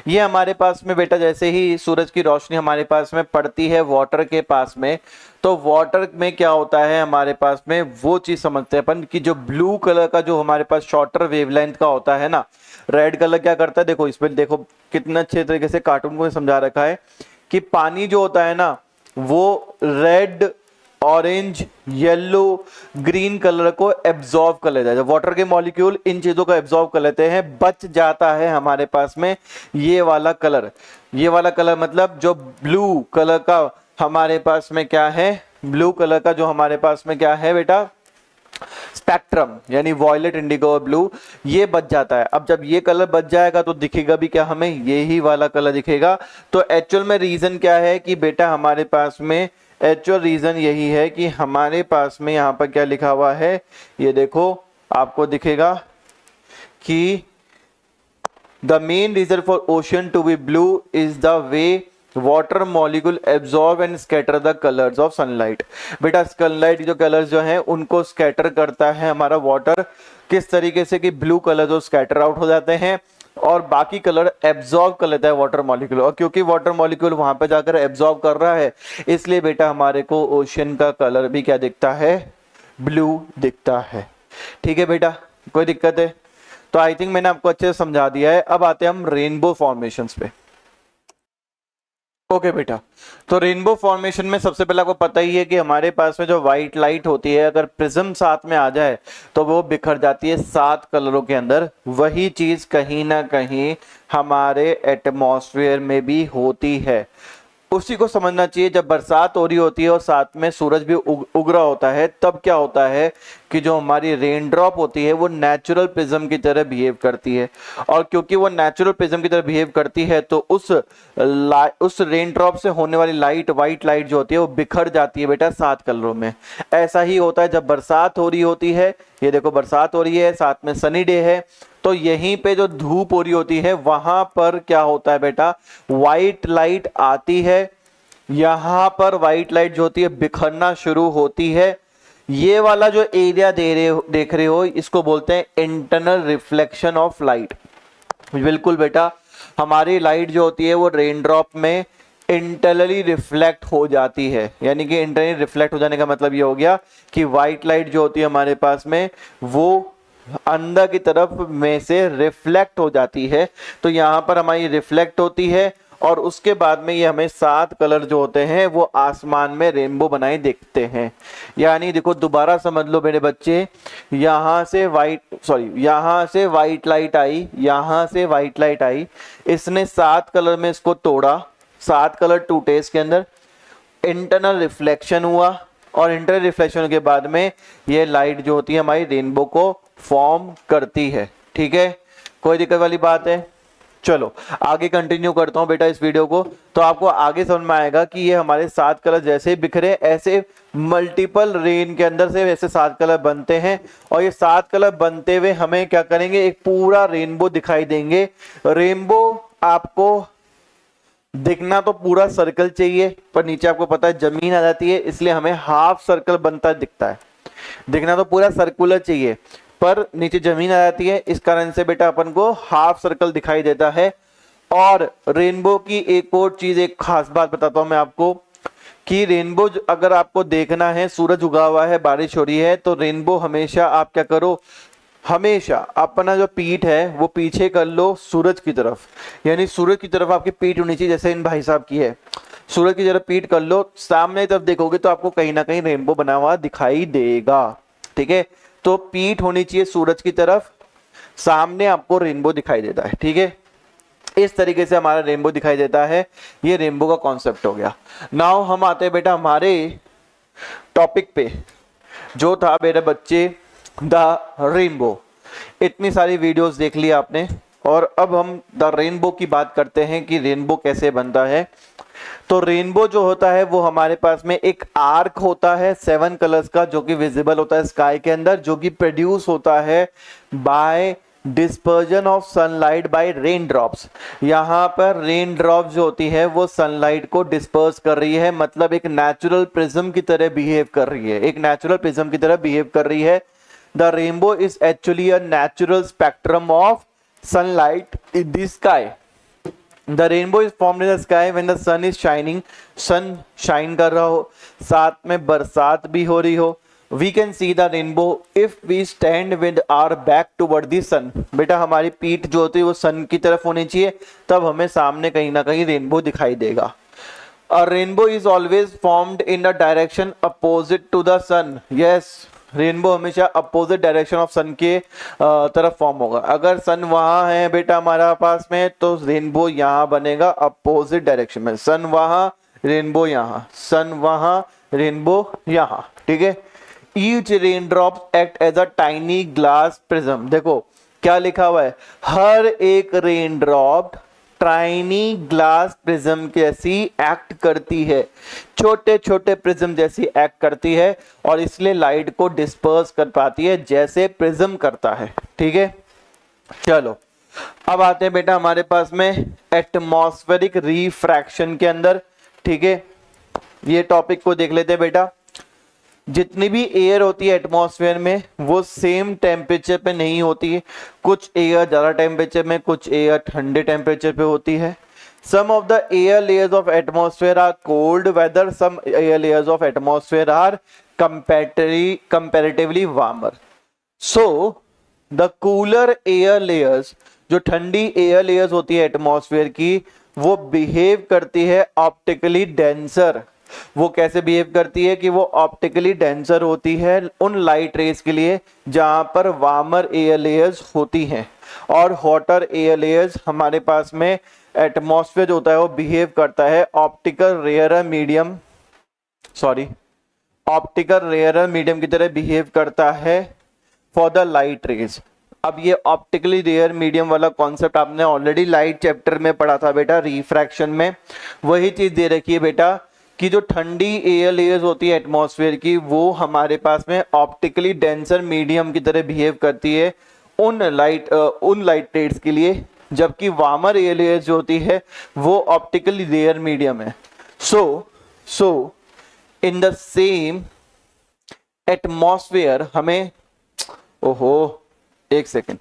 ये हमारे पास में बेटा जैसे ही सूरज की रोशनी हमारे पास में पड़ती है वाटर के पास में, तो वाटर में क्या होता है हमारे पास में, वो चीज समझते हैं अपन कि जो ब्लू कलर का जो हमारे पास शॉर्टर वेवलेंथ का होता है ना, रेड कलर क्या करता है, देखो इसमें देखो कितना अच्छे तरीके से कार्टून को समझा रखा है कि पानी जो होता है ना वो red orange, yellow, green colour को एब्जॉर्ब कर लेता है। जब वाटर के मॉलिक्यूल इन चीजों को एब्जॉर्ब कर लेते हैं, बच जाता है हमारे पास में ये वाला कलर। ये वाला कलर मतलब जो ब्लू कलर का हमारे पास में क्या है, ब्लू कलर का जो हमारे पास में क्या है बेटा, स्पेक्ट्रम, यानी वॉयलेट, इंडिगो और ब्लू, ये बच जाता है। अब जब ये कलर बच जाएगा तो दिखेगा भी क्या हमें, यही वाला कलर दिखेगा। तो एक्चुअल में रीजन क्या है कि बेटा हमारे पास में एक्चुअल रीजन यही है कि हमारे पास में यहाँ पर क्या लिखा हुआ है, ये देखो आपको दिखेगा कि the main reason for ocean to be blue is the way water molecule absorb and scatter the colours of sunlight. बेटा सनलाइट जो कलर्स जो हैं उनको स्कैटर करता है हमारा वाटर, किस तरीके से कि ब्लू कलर जो स्कैटर आउट हो जाते हैं और बाकी कलर एब्जॉर्ब कर लेता है वाटर मॉलिक्यूल। और क्योंकि वाटर मॉलिक्यूल वहां पे जाकर एब्जॉर्ब कर रहा है, इसलिए बेटा हमारे को ओशन का कलर भी क्या दिखता है, ब्लू दिखता है। ठीक है बेटा, कोई दिक्कत है? तो आई थिंक मैंने आपको अच्छे से समझा दिया है। अब आते हैं हम रेनबो फॉर्मेशंस पे। ओके बेटा, तो रेनबो फॉर्मेशन में सबसे पहले आपको पता ही है कि हमारे पास में जो व्हाइट लाइट होती है, अगर प्रिज्म साथ में आ जाए तो वो बिखर जाती है 7 कलरों के अंदर। वही चीज कहीं ना कहीं हमारे एटमॉस्फेयर में भी होती है। उसी को समझना चाहिए। जब बरसात हो रही होती है और साथ में सूरज भी उग रहा होता है, तब क्या होता है कि जो हमारी रेन ड्रॉप होती है वो नेचुरल प्रिज्म की तरह बिहेव करती है। और क्योंकि वो नेचुरल प्रिज्म की तरह बिहेव करती है तो उस रेन ड्रॉप से होने वाली लाइट, व्हाइट लाइट जो होती है वो बिखर जाती है बेटा 7 कलरों में। ऐसा ही होता है जब बरसात हो रही होती है। ये देखो बरसात हो रही है, साथ में सनी डे है, तो यहीं पे जो धूप हो रही होती है वहां पर क्या होता है बेटा, व्हाइट लाइट आती है। यहां पर व्हाइट लाइट जो होती है बिखरना शुरू होती है। ये वाला जो एरिया देख रहे हो इसको बोलते हैं इंटरनल रिफ्लेक्शन ऑफ लाइट। बिल्कुल बेटा, हमारी लाइट जो होती है वो रेन ड्रॉप में इंटरनली रिफ्लेक्ट हो जाती है। यानी कि इंटरनली रिफ्लेक्ट हो जाने का मतलब ये हो गया कि व्हाइट लाइट जो होती है हमारे पास में वो अंदर की तरफ में से रिफ्लेक्ट हो जाती है। तो यहाँ पर हमारी रिफ्लेक्ट होती है और उसके बाद में ये हमें 7 कलर जो होते हैं वो आसमान में रेनबो बनाए दिखते हैं। यानी देखो दोबारा समझ लो मेरे बच्चे, यहाँ से व्हाइट लाइट आई, यहाँ से व्हाइट लाइट आई, इसने 7 कलर में इसको तोड़ा, 7 कलर टूटे इसके अंदर, इंटरनल रिफ्लेक्शन हुआ और इंटरनल रिफ्लेक्शन के बाद में ये लाइट जो होती है हमारी रेनबो को फॉर्म करती है। ठीक है, कोई दिक्कत वाली बात है? चलो आगे कंटिन्यू करता हूं बेटा इस वीडियो को। तो आपको आगे समझ में आएगा कि ये हमारे 7 कलर जैसे बिखरे, ऐसे मल्टीपल रेन के अंदर से ऐसे 7 कलर बनते हैं। और ये 7 कलर बनते हुए हमें क्या करेंगे, एक पूरा रेनबो दिखाई देंगे। रेनबो आपको दिखना तो पूरा सर्कल चाहिए, पर नीचे आपको पता है जमीन आ जाती है, इसलिए हमें हाफ सर्कल बनता दिखता है। दिखना तो पूरा सर्कुलर चाहिए पर नीचे जमीन आ जाती है, इस कारण से बेटा अपन को हाफ सर्कल दिखाई देता है। और रेनबो की एक और चीज, एक खास बात बताता हूं मैं आपको कि रेनबो अगर आपको देखना है, सूरज उगा हुआ है, बारिश हो रही है, तो रेनबो हमेशा आप क्या करो, हमेशा अपना जो पीठ है वो पीछे कर लो सूरज की तरफ। यानी सूरज की तरफ आपकी पीठ होनी चाहिए, जैसे इन भाई साहब की है। सूरज की तरफ पीठ कर लो, सामने की तरफ देखोगे तो आपको कहीं ना कहीं रेनबो बना हुआ दिखाई देगा। ठीक है, तो पीठ होनी चाहिए सूरज की तरफ, सामने आपको रेनबो दिखाई देता है। ठीक है, इस तरीके से हमारा रेनबो दिखाई देता है। ये रेनबो का कॉन्सेप्ट हो गया। नाउ हम आते हैं बेटा हमारे टॉपिक पे, जो था मेरे बच्चे द रेनबो। इतनी सारी वीडियोस देख ली आपने और अब हम द रेनबो की बात करते हैं कि रेनबो कैसे बनता है। तो रेनबो जो होता है वो हमारे पास में एक आर्क होता है 7 कलर्स का, जो कि विजिबल होता है स्काई के अंदर, जो कि प्रोड्यूस होता है by dispersion of sunlight by rain drops. यहाँ पर रेन ड्रॉप जो होती है वो सनलाइट को डिस्पर्स कर रही है, मतलब एक नेचुरल प्रिज्म की तरह बिहेव कर रही है, एक नेचुरल प्रिज्म की तरह बिहेव कर रही है। The rainbow is actually a natural spectrum of sunlight in the sky. The rainbow is formed in the sky when the sun is shining. Sun shine कर रहा हो, साथ में बरसात भी हो रही हो। We can see the rainbow if we stand with our back toward the sun. बेटा हमारी पीठ जो होती है वो सन की तरफ होनी चाहिए, तब हमें सामने कहीं ना कहीं रेनबो दिखाई देगा। A rainbow is always formed in a direction opposite to the sun. Yes, rainbow हमेशा अपोजिट डायरेक्शन ऑफ सन के तरफ फॉर्म होगा। अगर सन वहां है बेटा हमारा पास में, तो रेनबो यहाँ बनेगा अपोजिट डायरेक्शन में। सन वहां, रेनबो यहाँ, सन वहां, रेनबो यहाँ, ठीक है। Each rain drop act as a tiny glass prism. देखो क्या लिखा हुआ है, हर एक rain drop tiny glass prism जैसी एक्ट करती है, छोटे छोटे प्रिज्म जैसी एक्ट करती है, और इसलिए लाइट को डिस्पर्स कर पाती है जैसे प्रिज्म करता है, ठीक है। चलो अब आते हैं बेटा हमारे पास में एटमॉस्फेरिक रिफ्रैक्शन के अंदर, ठीक है। ये टॉपिक को देख लेते हैं बेटा। जितनी भी एयर होती है एटमॉस्फेयर में वो सेम टेम्परेचर पे नहीं होती है। कुछ एयर ज़्यादा टेम्परेचर में, कुछ एयर ठंडे टेम्परेचर पे होती है। Some of the air layers of atmosphere are cold weather, some air layers of atmosphere are comparatively warmer. So the cooler air layers, जो ठंडी एयर लेयर्स होती है एटमॉस्फेयर की, वो बिहेव करती है ऑप्टिकली डेंसर। वो कैसे बिहेव करती है कि वो ऑप्टिकली डेंसर होती है उन लाइट रेस के लिए जहां पर वार्मर एयर लेयर्स होती हैं, और हॉटर एयर लेयर्स हमारे पास में एटमॉस्फेयर जो होता है वो बिहेव करता है ऑप्टिकल रेयरर मीडियम की तरह बिहेव करता है फॉर द लाइट रेज। अब ये ऑप्टिकली रेयर मीडियम वाला कॉन्सेप्ट आपने ऑलरेडी लाइट चैप्टर में पढ़ा था बेटा, रिफ्रैक्शन में। वही चीज दे रखी है बेटा कि जो ठंडी एयर लेयर्स होती है एटमॉस्फेयर की, वो हमारे पास में ऑप्टिकली डेंसर मीडियम की तरह बिहेव करती है उन लाइट रेज के लिए, जबकि वार्मर एयर लेयर्स जो होती है वो ऑप्टिकली रेयर मीडियम है। सो इन द सेम एटमॉस्फेयर हमें, ओहो एक सेकेंड,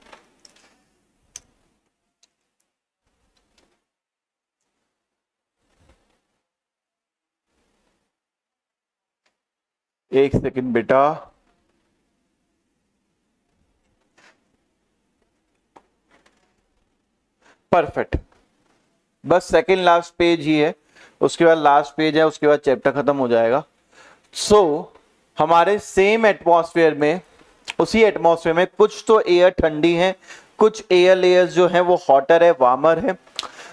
एक सेकंड बेटा, परफेक्ट। बस सेकंड लास्ट पेज ही है, उसके बाद लास्ट पेज है, उसके बाद चैप्टर खत्म हो जाएगा। हमारे सेम एटमॉस्फेयर में, उसी एटमॉस्फेयर में कुछ तो एयर ठंडी है, कुछ एयर लेयर्स जो है वो हॉटर है, वार्मर है।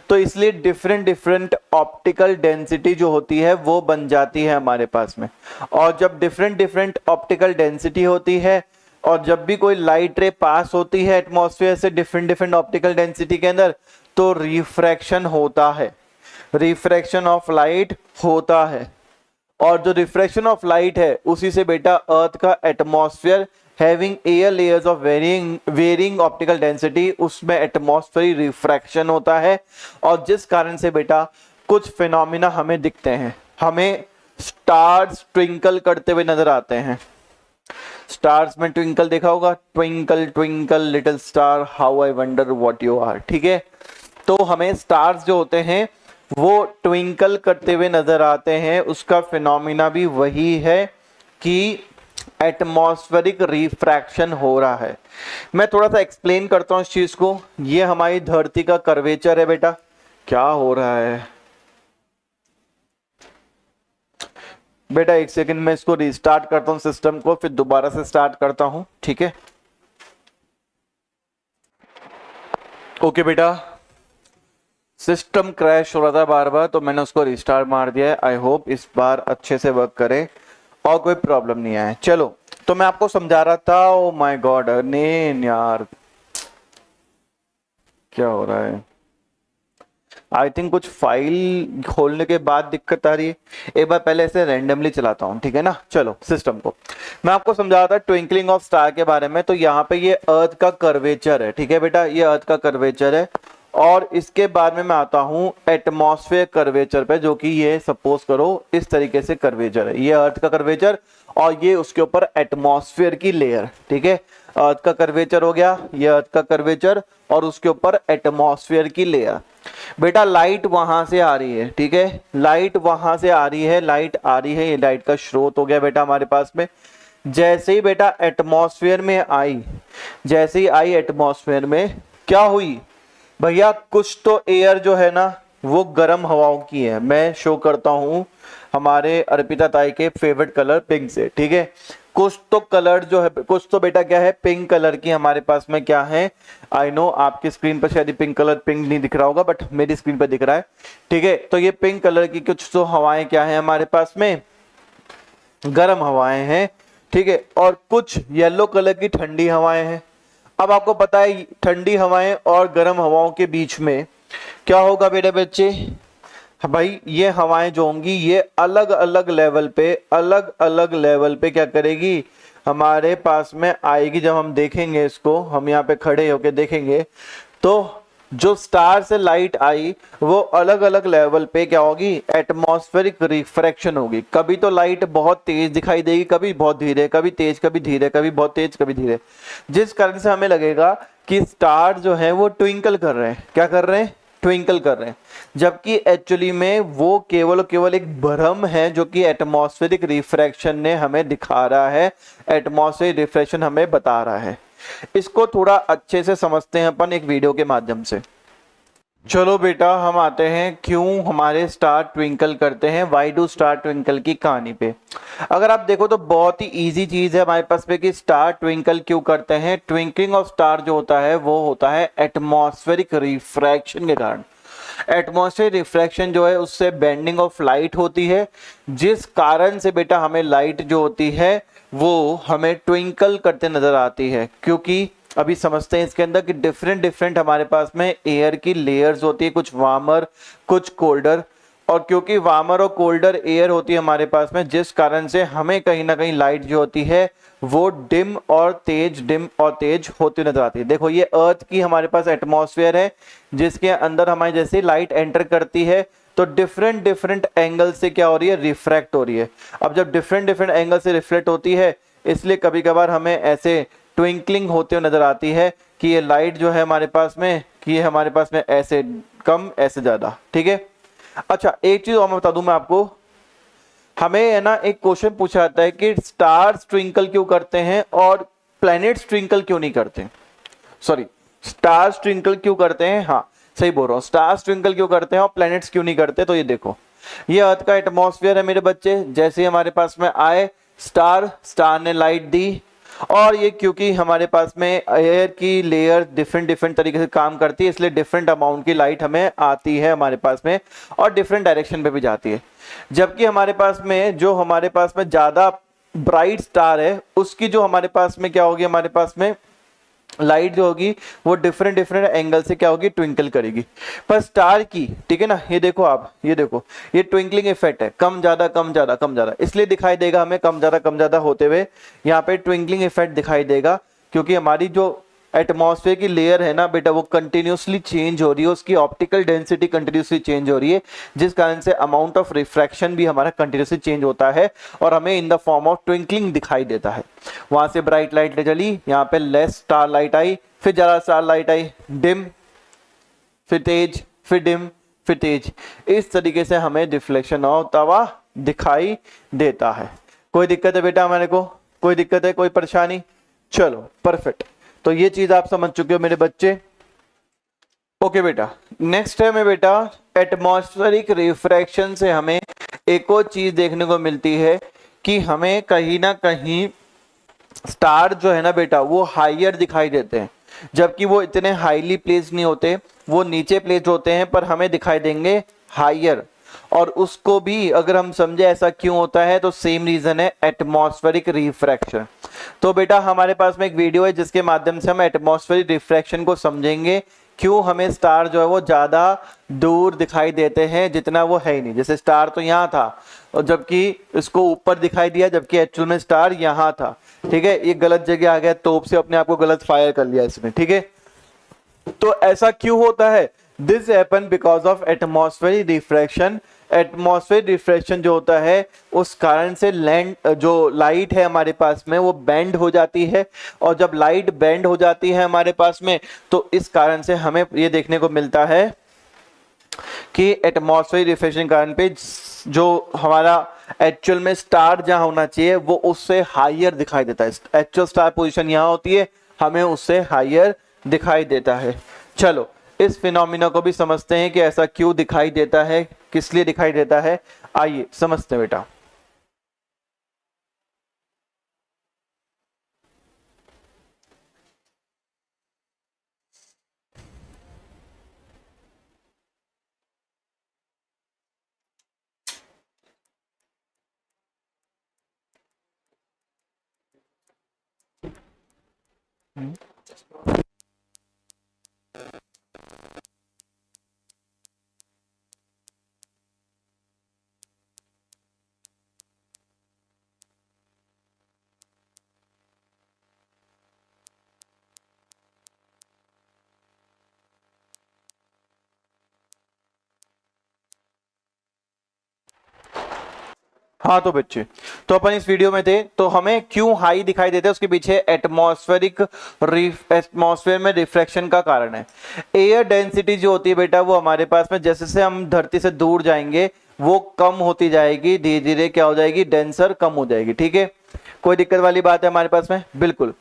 तो इसलिए डिफरेंट ऑप्टिकल डेंसिटी जो होती है वो बन जाती है हमारे पास में। और जब डिफरेंट ऑप्टिकल डेंसिटी होती है, और जब भी कोई लाइट रे पास होती है एटमॉस्फेयर से डिफरेंट ऑप्टिकल डेंसिटी के अंदर, तो रिफ्रैक्शन होता है, रिफ्रैक्शन ऑफ लाइट होता है। और जो रिफ्रैक्शन ऑफ लाइट है उसी से बेटा अर्थ का atmosphere having air layers of varying optical density, उसमें एटमॉस्फेरिक रिफ्रैक्शन होता है। और जिस कारण से बेटा कुछ फिनोमिना हमें दिखते हैं, हमें स्टार्स ट्विंकल करते हुए नजर आते हैं। स्टार्स में ट्विंकल देखा होगा, twinkle twinkle little star how I wonder what you are, ठीक है। तो हमें स्टार्स जो होते हैं वो ट्विंकल करते हुए नजर आते हैं। उसका फिनोमिना भी वही है कि एटमॉस्फेरिक रिफ्रैक्शन हो रहा है। मैं थोड़ा सा एक्सप्लेन करता हूं इस चीज को। ये हमारी धरती का कर्वेचर है बेटा। क्या हो रहा है बेटा, एक सेकंड में इसको रिस्टार्ट करता हूं सिस्टम को, फिर दोबारा से स्टार्ट करता हूं, ठीक है। ओके बेटा, सिस्टम क्रैश हो रहा था बार बार, तो मैंने उसको रिस्टार्ट मार दिया है। आई होप इस बार अच्छे से वर्क करे और कोई प्रॉब्लम नहीं आए। चलो, तो मैं आपको समझा रहा था। ओ माय गॉड, नहीं यार क्या हो रहा है, आई थिंक कुछ फाइल खोलने के बाद दिक्कत आ रही है। एक बार पहले इसे रैंडमली चलाता हूं, ठीक है ना। चलो, सिस्टम को मैं आपको समझा रहा था ट्विंकलिंग ऑफ स्टार के बारे में। तो यहाँ पे ये अर्थ का कर्वेचर है, ठीक है बेटा, ये अर्थ का कर्वेचर है। और इसके बाद में मैं आता हूं एटमॉस्फेयर कर्वेचर पे, जो कि ये सपोज करो इस तरीके से कर्वेचर है। ये अर्थ का कर्वेचर और ये उसके ऊपर एटमॉस्फेयर की लेयर, ठीक है। अर्थ का कर्वेचर हो गया, ये अर्थ का कर्वेचर और उसके ऊपर एटमॉस्फेयर की लेयर। बेटा लाइट वहां से आ रही है, ठीक है, लाइट वहां से आ रही है, लाइट आ रही है, ये लाइट का स्रोत हो गया बेटा हमारे पास में। जैसे ही बेटा एटमॉस्फेयर में आई, जैसे ही आई एटमॉस्फेयर में, क्या हुई भैया, कुछ तो एयर जो है ना वो गर्म हवाओं की है। मैं शो करता हूँ हमारे अर्पिता ताई के फेवरेट कलर पिंक से, ठीक है। कुछ तो कलर जो है, कुछ तो बेटा क्या है, पिंक कलर की हमारे पास में क्या है, आई नो आपकी स्क्रीन पर शायद पिंक कलर पिंक नहीं दिख रहा होगा, बट मेरी स्क्रीन पर दिख रहा है, ठीक है। तो ये पिंक कलर की कुछ तो हवाएं क्या है हमारे पास में, गर्म हवाएं हैं, ठीक है। और कुछ येलो कलर की ठंडी हवाएं हैं। अब आपको पता है ठंडी हवाएं और गर्म हवाओं के बीच में क्या होगा बेटे बच्चे, भाई ये हवाएं जो होंगी ये अलग अलग लेवल पे, अलग अलग लेवल पे क्या करेगी, हमारे पास में आएगी। जब हम देखेंगे इसको, हम यहाँ पे खड़े होके देखेंगे तो जो स्टार से लाइट आई वो अलग अलग लेवल पे क्या होगी, एटमॉस्फेरिक रिफ्रैक्शन होगी। कभी तो लाइट बहुत तेज दिखाई देगी, कभी बहुत धीरे, कभी तेज कभी धीरे, कभी बहुत तेज कभी धीरे, जिस कारण से हमें लगेगा कि स्टार जो है वो ट्विंकल कर रहे हैं। क्या कर रहे हैं, ट्विंकल कर रहे हैं, जबकि एक्चुअली में वो केवल और केवल एक भ्रम है जो कि एटमॉस्फेरिक रिफ्रैक्शन ने हमें दिखा रहा है, एटमॉस्फेरिक रिफ्रैक्शन हमें बता रहा है। इसको थोड़ा अच्छे से समझते हैं अपन एक वीडियो के माध्यम से। चलो बेटा हम आते हैं क्यों हमारे स्टार ट्विंकल करते हैं, व्हाई डू स्टार ट्विंकल की कहानी पे। अगर आप देखो तो बहुत ही इजी चीज है हमारे पास पे कि स्टार ट्विंकल क्यों करते हैं। ट्विंकलिंग ऑफ स्टार जो होता है वो होता है एटमॉस्फेरिक रिफ्रैक्शन के कारण। एटमॉस्फेरिक रिफ्रैक्शन जो है उससे बेंडिंग ऑफ लाइट होती है, जिस कारण से बेटा हमें लाइट जो होती है वो हमें ट्विंकल करते नजर आती है। क्योंकि अभी समझते हैं इसके अंदर कि डिफरेंट डिफरेंट हमारे पास में एयर की लेयर्स होती है, कुछ वार्मर कुछ कोल्डर, और क्योंकि वार्मर और कोल्डर एयर होती है हमारे पास में, जिस कारण से हमें कहीं ना कहीं लाइट जो होती है वो डिम और तेज होती नजर आती है। देखो ये अर्थ की हमारे पास एटमॉस्फेयर है जिसके अंदर हमारी जैसे लाइट एंटर करती है तो डिफरेंट डिफरेंट एंगल से क्या हो रही है, रिफ्रैक्ट हो रही है। अब जब डिफरेंट डिफरेंट एंगल से रिफ्लेक्ट होती है इसलिए कभी कभार हमें ऐसे ट्विंकलिंग होते हुए नजर आती है कि ये लाइट जो है हमारे पास में, कि ये हमारे पास में ऐसे कम ऐसे ज्यादा, ठीक है। अच्छा एक चीज और मैं बता दूं मैं आपको, हमें है ना एक क्वेश्चन पूछा जाता है कि स्टार्स ट्विंकल क्यों करते हैं और प्लैनेट्स ट्विंकल क्यों नहीं करते। सॉरी, स्टार्स ट्विंकल क्यों करते हैं, हाँ सही बोल रहा हूँ, स्टार्स ट्विंकल क्यों करते हैं और प्लैनेट्स क्यों नहीं करते। तो ये देखो ये अर्थ का एटमॉस्फेयर है मेरे बच्चे, जैसे हमारे पास में आए स्टार ने लाइट दी, और ये क्योंकि हमारे पास में एयर की लेयर डिफरेंट डिफरेंट तरीके से काम करती है इसलिए डिफरेंट अमाउंट की लाइट हमें आती है हमारे पास में और डिफरेंट डायरेक्शन पे भी जाती है। जबकि हमारे पास में जो हमारे पास में ज्यादा ब्राइट स्टार है उसकी जो हमारे पास में क्या होगी, हमारे पास में लाइट जो होगी वो डिफरेंट डिफरेंट एंगल से क्या होगी, ट्विंकल करेगी। पर स्टार की, ठीक है ना, ये देखो आप, ये देखो ये ट्विंकलिंग इफेक्ट है, कम ज्यादा कम ज्यादा कम ज्यादा, इसलिए दिखाई देगा हमें कम ज्यादा होते हुए यहाँ पे ट्विंकलिंग इफेक्ट दिखाई देगा। क्योंकि हमारी जो एटमॉस्फेयर की लेयर है ना बेटा वो कंटिन्यूसली चेंज हो रही है, उसकी ऑप्टिकल डेंसिटी कंटिन्यूसली चेंज हो रही है, जिस कारण से अमाउंट ऑफ रिफ्रैक्शन भी हमारा कंटिन्यूसली चेंज होता है और हमें in the form of twinkling दिखाई देता है। वहां से ब्राइट लाइट चली, यहाँ पे लेस स्टार लाइट आई, फिर ज्यादा स्टार लाइट आई, डिम फिर तेज फिर डिम फिर तेज, इस तरीके से हमें रिफ्लेक्शन होता हुआ दिखाई देता है। कोई दिक्कत है बेटा हमारे को, कोई दिक्कत है, कोई परेशानी? चलो परफेक्ट, तो ये चीज आप समझ चुके हो मेरे बच्चे। ओके बेटा, नेक्स्ट है में बेटा एटमॉस्फेरिक रिफ्रैक्शन से हमें एक और चीज देखने को मिलती है कि हमें कहीं ना कहीं स्टार जो है ना बेटा वो हाइयर दिखाई देते हैं, जबकि वो इतने हाईली प्लेस्ड नहीं होते, वो नीचे प्लेस्ड होते हैं पर हमें दिखाई देंगे हाइयर। और उसको भी अगर हम समझे ऐसा क्यों होता है तो सेम रीजन है, एटमॉस्फेरिक रिफ्रैक्शन। तो बेटा हमारे पास में एक वीडियो है जिसके माध्यम से हम एटमॉस्फेरिक रिफ्रैक्शन को समझेंगे, क्यों हमें स्टार जो है वो ज्यादा दूर दिखाई देते हैं जितना वो है ही नहीं। जैसे स्टार तो यहाँ था और जबकि इसको ऊपर दिखाई दिया, जबकि एक्चुअल में स्टार यहाँ था, ठीक है। ये गलत जगह आ गया, तोप से अपने आप को गलत फायर कर लिया इसने, ठीक है। तो ऐसा क्यों होता है? This happen because of atmospheric refraction. Atmospheric refraction जो होता है उस कारण से लैंड जो लाइट है हमारे पास में वो बेंड हो जाती है, और जब लाइट बेंड हो जाती है हमारे पास में तो इस कारण से हमें ये देखने को मिलता है कि एटमॉस्फेरिक रिफ्रैक्शन के कारण पे जो हमारा एक्चुअल में स्टार जहां होना चाहिए वो उससे हाइयर दिखाई देता है। एक्चुअल स्टार पोजीशन यहाँ होती है, हमें उससे हाइयर दिखाई देता है। चलो इस फिनोमिना को भी समझते हैं कि ऐसा क्यों दिखाई देता है, किस लिए दिखाई देता है। आइए समझते हैं बेटा। हाँ तो बच्चे, तो अपन इस वीडियो में थे, तो हमें क्यों हाई दिखाई देता है उसके पीछे एटमॉस्फेयर में रिफ्रैक्शन का कारण है। एयर डेंसिटी जो होती है बेटा वो हमारे पास में जैसे जैसे हम धरती से दूर जाएंगे वो कम होती जाएगी, धीरे धीरे क्या हो जाएगी, डेंसर कम हो जाएगी। ठीक है, कोई दिक्कत वाली बात है हमारे पास में? बिल्कुल।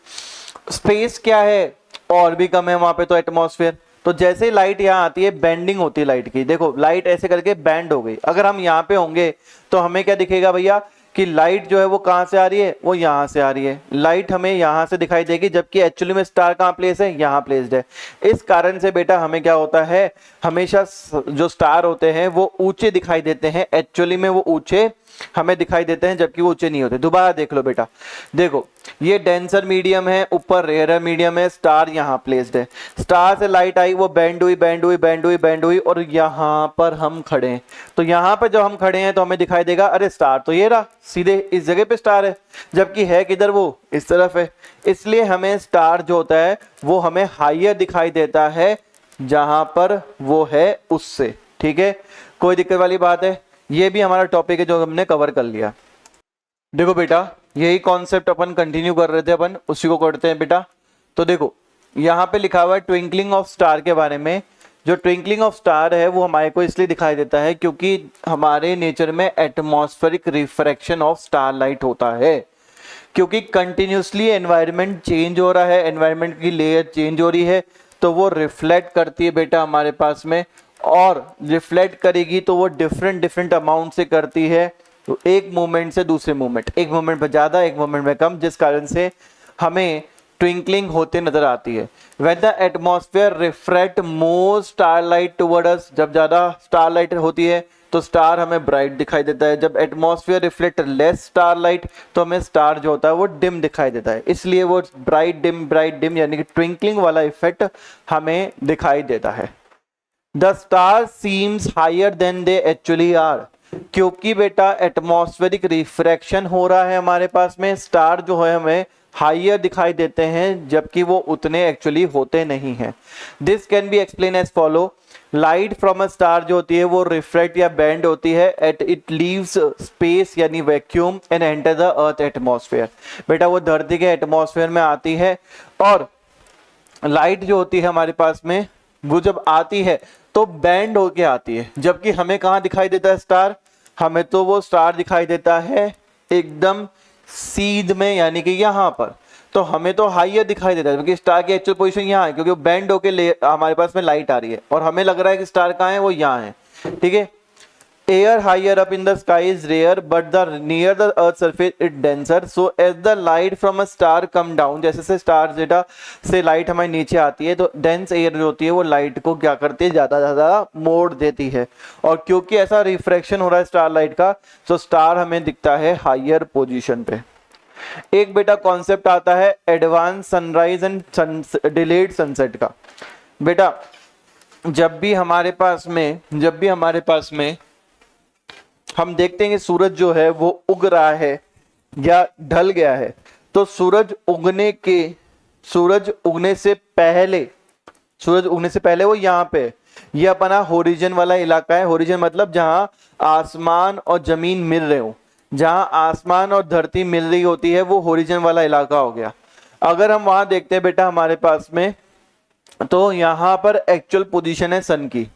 स्पेस क्या है, और भी कम है वहां पे तो एटमॉस्फेयर। तो जैसे लाइट यहाँ आती है बेंडिंग होती है लाइट की, देखो लाइट ऐसे करके बैंड हो गई। अगर हम यहाँ पे होंगे तो हमें क्या दिखेगा भैया कि लाइट जो है वो कहाँ से आ रही है, वो यहाँ से आ रही है। लाइट हमें यहाँ से दिखाई देगी, जबकि एक्चुअली में स्टार कहाँ प्लेस है, यहाँ प्लेस्ड है। इस कारण से बेटा हमें क्या होता है, हमेशा जो स्टार होते हैं वो ऊंचे दिखाई देते हैं, एक्चुअली में वो ऊंचे हमें दिखाई देते हैं जबकि वो ऊंचे नहीं होते। दोबारा देख लो बेटा, देखो ये डेंसर मीडियम है, ऊपर रेयरर मीडियम है, स्टार यहाँ प्लेस्ड है। स्टार से लाइट आई, वो बैंड हुई बैंड हुई बैंड हुई बैंड हुई और यहाँ पर हम खड़े हैं। तो यहाँ पर जब हम खड़े हैं तो हमें दिखाई देगा अरे स्टार तो ये रहा, सीधे इस जगह पे स्टार है, जबकि है किधर, वो इस तरफ है। इसलिए हमें स्टार जो होता है वो हमें हाइयर दिखाई देता है जहां पर वो है उससे। ठीक है, कोई दिक्कत वाली बात है? ये भी हमारा टॉपिक है जो हमने कवर कर लिया। देखो बेटा, यही कॉन्सेप्ट अपन कंटिन्यू कर रहे थे, अपन उसी को करते हैं बेटा। तो देखो यहाँ पे लिखा हुआ है ट्विंकलिंग ऑफ स्टार के बारे में। जो ट्विंकलिंग ऑफ स्टार है वो हमारे को इसलिए दिखाई देता है क्योंकि हमारे नेचर में atmospheric refraction of star light होता है। क्योंकि कंटिन्यूसली एनवायरनमेंट चेंज हो रहा है, एनवायरनमेंट की लेयर चेंज हो रही है, तो वो रिफ्लेक्ट करती है बेटा हमारे पास में, और रिफ्लेक्ट करेगी तो वो डिफरेंट डिफरेंट अमाउंट से करती है। तो एक मोमेंट से दूसरे मोमेंट, एक मोमेंट में ज़्यादा एक मोमेंट में कम, जिस कारण से हमें ट्विंकलिंग होते नजर आती है। When the atmosphere reflect more starlight toward us, जब ज़्यादा स्टारलाइट होती है तो स्टार हमें ब्राइट दिखाई देता है। जब एटमॉस्फेयर रिफ्लेक्ट लेस स्टारलाइट तो हमें स्टार जो होता है वो डिम दिखाई देता है। इसलिए वो ब्राइट डिम यानी कि ट्विंकलिंग वाला इफेक्ट हमें दिखाई देता है। The star seems higher than they actually are, क्योंकि बेटा एटमॉस्फेरिक रिफ्रैक्शन हो रहा है हमारे पास में, स्टार जो है हमें हाइयर दिखाई देते हैं जबकि वो उतने एक्चुअली होते नहीं हैं। This can be explain as follow. Light from a star जो होती है वो रिफ्रैक्ट या बेंड होती है एट इट लीव्स स्पेस यानी vacuum and enter the earth atmosphere. बेटा वो धरती के एटमॉस्फेयर में आती है, और लाइट जो होती है हमारे पास में वो जब आती है तो बैंड होके आती है। जबकि हमें कहाँ दिखाई देता है स्टार, हमें तो वो स्टार दिखाई देता है एकदम सीध में यानी कि यहाँ पर, तो हमें तो हाइयर दिखाई देता है क्योंकि स्टार की एक्चुअल पोजीशन यहाँ है, क्योंकि वो बैंड होके हमारे पास में लाइट आ रही है और हमें लग रहा है कि स्टार कहाँ है, वो यहाँ है। ठीक है, air higher up in the sky is rare but the near the earth surface it denser, so as the light from a star come down, जैसे से स्टार डेटा से लाइट हमारे नीचे आती है तो डेंस एयर जो होती है वो लाइट को क्या करती है, ज्यादा ज्यादा मोड़ देती है। और क्योंकि ऐसा रिफ्रैक्शन हो रहा है स्टार लाइट का, तो स्टार हमें दिखता है हाइयर पोजीशन पे। एक बेटा कॉन्सेप्ट आता है advance sunrise and delayed sunset का। बेटा जब भी हमारे पास में हम देखते हैं कि सूरज जो है वो उग रहा है या ढल गया है, तो सूरज उगने से पहले वो यहाँ पे, ये अपना होरिजन वाला इलाका है। होरिजन मतलब जहां आसमान और जमीन मिल रहे हो, जहां आसमान और धरती मिल रही होती है वो होरिजन वाला इलाका हो गया। अगर हम वहां देखते हैं बेटा हमारे पास में, तो यहां पर एक्चुअल पोजीशन है सन की,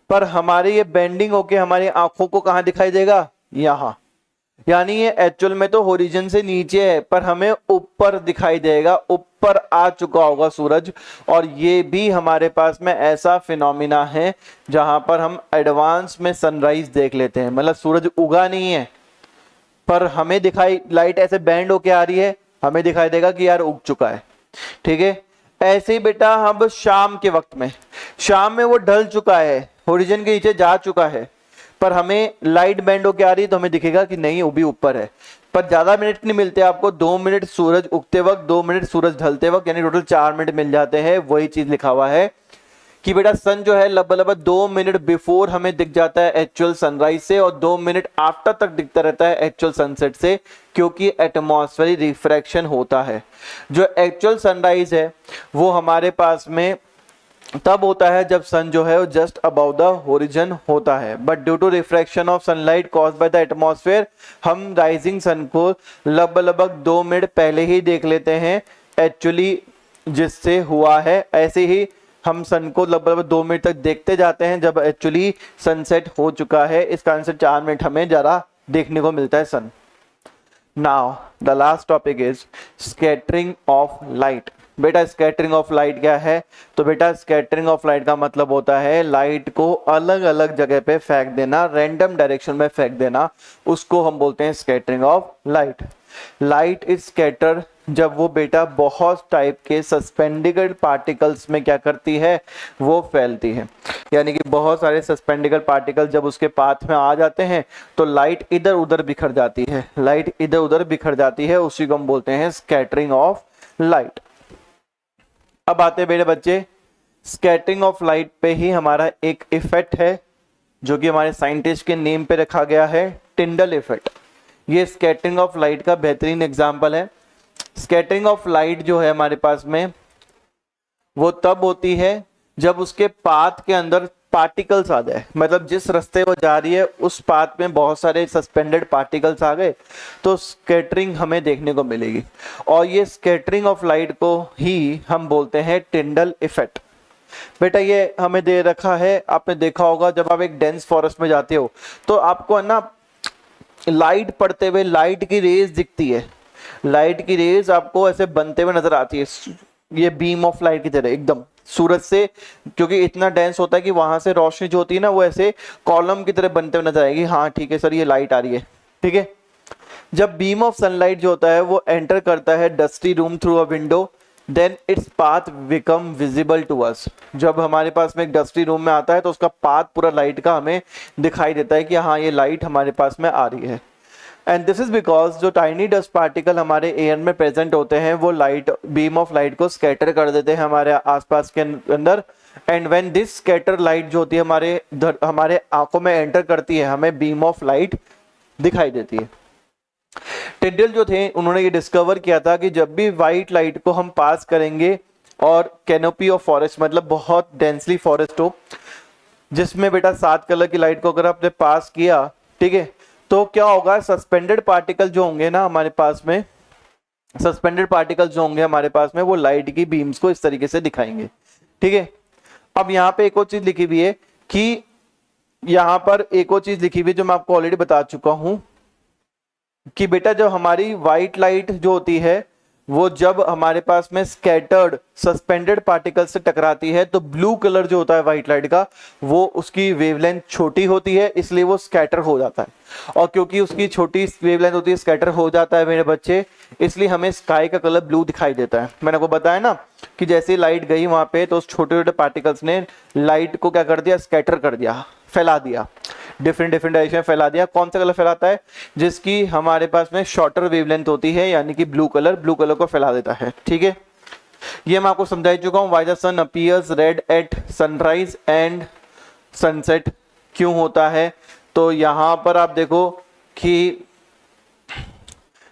पर हमारे ये बेंडिंग होके हमारी आंखों को कहां दिखाई देगा, यहां। यानी ये एक्चुअल में तो होरिजन से नीचे है पर हमें ऊपर दिखाई देगा, ऊपर आ चुका होगा सूरज। और ये भी हमारे पास में ऐसा फिनोमिना है जहां पर हम एडवांस में सनराइज देख लेते हैं, मतलब सूरज उगा नहीं है पर हमें दिखाई, लाइट ऐसे बैंड होके आ रही है, हमें दिखाई देगा कि यार उग चुका है। ठीक है, ऐसे ही बेटा हम शाम के वक्त में, शाम में वो ढल चुका है, होरिजन के नीचे जा चुका है, पर हमें लाइट बैंड होके आ रही है तो हमें दिखेगा कि नहीं वो भी ऊपर है। पर ज्यादा मिनट नहीं मिलते आपको, 2 मिनट सूरज उगते वक्त, 2 मिनट सूरज ढलते वक्त, यानी टोटल 4 मिनट मिल जाते हैं। वही चीज लिखा हुआ है कि बेटा सन जो है लगभग 2 मिनट बिफोर हमें दिख जाता है एक्चुअल सनराइज से, और 2 मिनट आफ्टर तक दिखता रहता है एक्चुअल सनसेट से, क्योंकि एटमॉस्फेरिक रिफ्रैक्शन होता है। जो एक्चुअल सनराइज है वो हमारे पास में तब होता है जब सन जो है वो जस्ट अबाउ द होरिजन होता है, but due to refraction of sunlight caused by the atmosphere हम राइजिंग सन को लगभग 2 मिनट पहले ही देख लेते हैं एक्चुअली जिससे हुआ है। ऐसे ही हम सन को लगभग 2 मिनट तक देखते जाते हैं जब एक्चुअली सनसेट हो चुका है। इस कारण से 4 मिनट हमें जरा देखने को मिलता है sun. Now the last topic is scattering of light. बेटा स्कैटरिंग ऑफ लाइट क्या है? तो बेटा स्कैटरिंग ऑफ लाइट का मतलब होता है लाइट को अलग अलग जगह पे फेंक देना, रैंडम डायरेक्शन में फेंक देना, उसको हम बोलते हैं scattering of light. Light is scatter जब वो बेटा बहुत टाइप के सस्पेंडिकल पार्टिकल्स में क्या करती है, वो फैलती है। यानी कि बहुत सारे सस्पेंडिकल पार्टिकल जब उसके पाथ में आ जाते हैं तो लाइट इधर उधर बिखर जाती है, लाइट इधर उधर बिखर जाती है, उसी को हम बोलते हैं स्कैटरिंग ऑफ लाइट। अब आते हैं बेटे बच्चे, स्कैटरिंग ऑफ लाइट पे ही हमारा एक इफेक्ट है जो कि हमारे साइंटिस्ट के नेम पे रखा गया है, टिंडल इफेक्ट। ये स्कैटरिंग ऑफ लाइट का बेहतरीन एग्जांपल है। स्कैटरिंग ऑफ लाइट जो है हमारे पास में वो तब होती है जब उसके पाथ के अंदर पार्टिकल्स आ जाए, मतलब जिस रास्ते वो जा रही है उस पाथ में बहुत सारे सस्पेंडेड पार्टिकल्स आ गए तो स्कैटरिंग हमें देखने को मिलेगी। और ये स्कैटरिंग ऑफ लाइट को ही हम बोलते हैं टिंडल इफेक्ट। बेटा ये हमें दे रखा है, आपने देखा होगा जब आप एक डेंस फॉरेस्ट में जाते हो तो आपको है ना लाइट पड़ते हुए लाइट की रेज दिखती है, लाइट की रेज आपको ऐसे बनते हुए नजर आती है, ये बीम ऑफ लाइट की तरह एकदम सूरज से, क्योंकि इतना डेंस होता है कि वहां से रोशनी जो होती है ना वो ऐसे कॉलम की तरह बनते हुए नजर आएगी। हाँ ठीक है सर ये लाइट आ रही है, ठीक है। जब बीम ऑफ सनलाइट जो होता है वो एंटर करता है dusty room through a window, then its path become visible to us. जब हमारे पास में एक डस्टी रूम में आता है तो उसका पाथ पूरा लाइट का हमें दिखाई देता है कि हाँ ये लाइट हमारे पास में आ रही है। एंड दिस इज बिकॉज जो टाइनी डस्ट पार्टिकल हमारे एयर में प्रेजेंट होते हैं वो लाइट, बीम ऑफ लाइट को स्कैटर कर देते हैं हमारे आसपास के अंदर। And when this scatter light जो होती है हमारे आंखों में एंटर करती है, हमें बीम ऑफ लाइट दिखाई देती है। टिंडल जो थे उन्होंने ये डिस्कवर किया था कि जब भी व्हाइट लाइट को हम पास करेंगे और कैनोपी ऑफ फॉरेस्ट, मतलब बहुत डेंसली फॉरेस्ट हो जिसमें बेटा 7 कलर की लाइट को अगर आपने पास किया, ठीक है, तो क्या होगा, सस्पेंडेड पार्टिकल जो होंगे ना हमारे पास में, सस्पेंडेड पार्टिकल जो होंगे हमारे पास में वो लाइट की बीम्स को इस तरीके से दिखाएंगे, ठीक है। अब यहाँ पे एक और चीज लिखी हुई है कि यहाँ पर एक और चीज लिखी हुई है जो मैं आपको ऑलरेडी बता चुका हूं कि बेटा जब हमारी व्हाइट लाइट जो होती है वो जब हमारे पास में स्कैटर्ड सस्पेंडेड पार्टिकल से टकराती है तो ब्लू कलर जो होता है व्हाइट लाइट का वो उसकी वेवलेंथ छोटी होती है, इसलिए वो स्कैटर हो जाता है। और क्योंकि उसकी छोटी वेवलेंथ होती है, स्कैटर हो जाता है मेरे बच्चे, इसलिए हमें स्काई का कलर ब्लू दिखाई देता है। मैंने आपको बताया ना कि जैसे लाइट गई वहां पे तो उस छोटे छोटे पार्टिकल्स ने लाइट को क्या कर दिया, स्कैटर कर दिया, फैला दिया, डिफरेंट डायरेक्शन में फैला दिया। कौन सा कलर फैलाता है? जिसकी हमारे पास में शॉर्टर वेवलेंथ होती है, यानी कि ब्लू कलर को फैला देता है, ठीक है। ये मैं आपको समझा चुका हूं, why the sun appears red at sunrise and sunset क्यों होता है। तो यहां पर आप देखो कि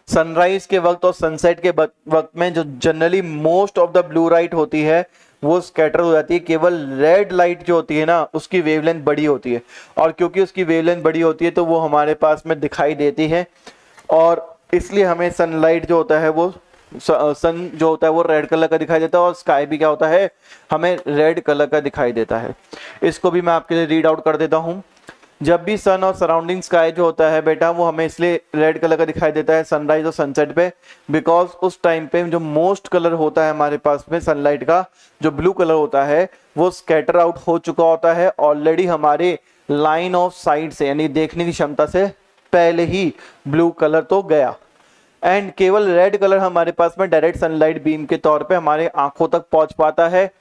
सनराइज के वक्त और सनसेट के वक्त में जो generally most of the blue light होती है वो स्कैटर हो जाती है, केवल रेड लाइट जो होती है ना उसकी वेवलेंथ बड़ी होती है, और क्योंकि उसकी वेवलेंथ बड़ी होती है तो वो हमारे पास में दिखाई देती है, और इसलिए हमें सनलाइट जो होता है वो सन जो होता है वो रेड कलर का दिखाई देता है, और स्काई भी क्या होता है, हमें रेड कलर का दिखाई देता है। इसको भी मैं आपके लिए रीड आउट कर देता हूं। जब भी सन और सराउंडिंग स्काई जो होता है बेटा वो हमें इसलिए रेड कलर का दिखाई देता है सनराइज और सनसेट पे, बिकॉज उस टाइम पे जो मोस्ट कलर होता है हमारे पास में सनलाइट का, जो ब्लू कलर होता है वो स्कैटर आउट हो चुका होता है ऑलरेडी हमारे लाइन ऑफ साइट से, यानी देखने की क्षमता से पहले ही ब्लू कलर तो गया। एंड केवल रेड कलर हमारे पास में डायरेक्ट सनलाइट बीम के तौर पे हमारे आंखों तक पहुंच पाता है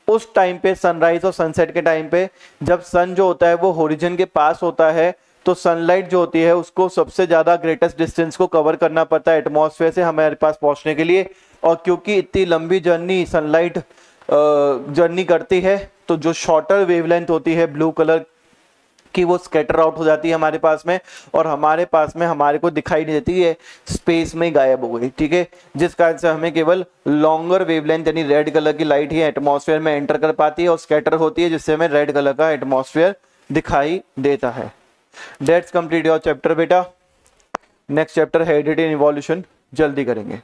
उस टाइम पे, सनराइज और सनसेट के टाइम पे। जब सन जो होता है वो होरिजन के पास होता है तो सनलाइट जो होती है उसको सबसे ज्यादा ग्रेटेस्ट डिस्टेंस को कवर करना पड़ता है एटमॉस्फेयर से हमारे पास पहुंचने के लिए। और क्योंकि इतनी लंबी जर्नी सनलाइट जर्नी करती है तो जो शॉर्टर वेवलेंथ होती है ब्लू कलर कि वो स्कैटर आउट हो जाती है हमारे पास में, और हमारे पास में हमारे को दिखाई नहीं देती है, स्पेस में गायब हो गई। ठीक है, जिस कारण से हमें केवल लॉन्गर वेवलेंथ यानी रेड कलर की लाइट ही एटमॉस्फेयर में एंटर कर पाती है और स्कैटर होती है, जिससे हमें रेड कलर का एटमॉस्फेयर दिखाई देता है। डेट्स कंप्लीट योर चैप्टर बेटा। Next chapter heredity and evolution जल्दी करेंगे।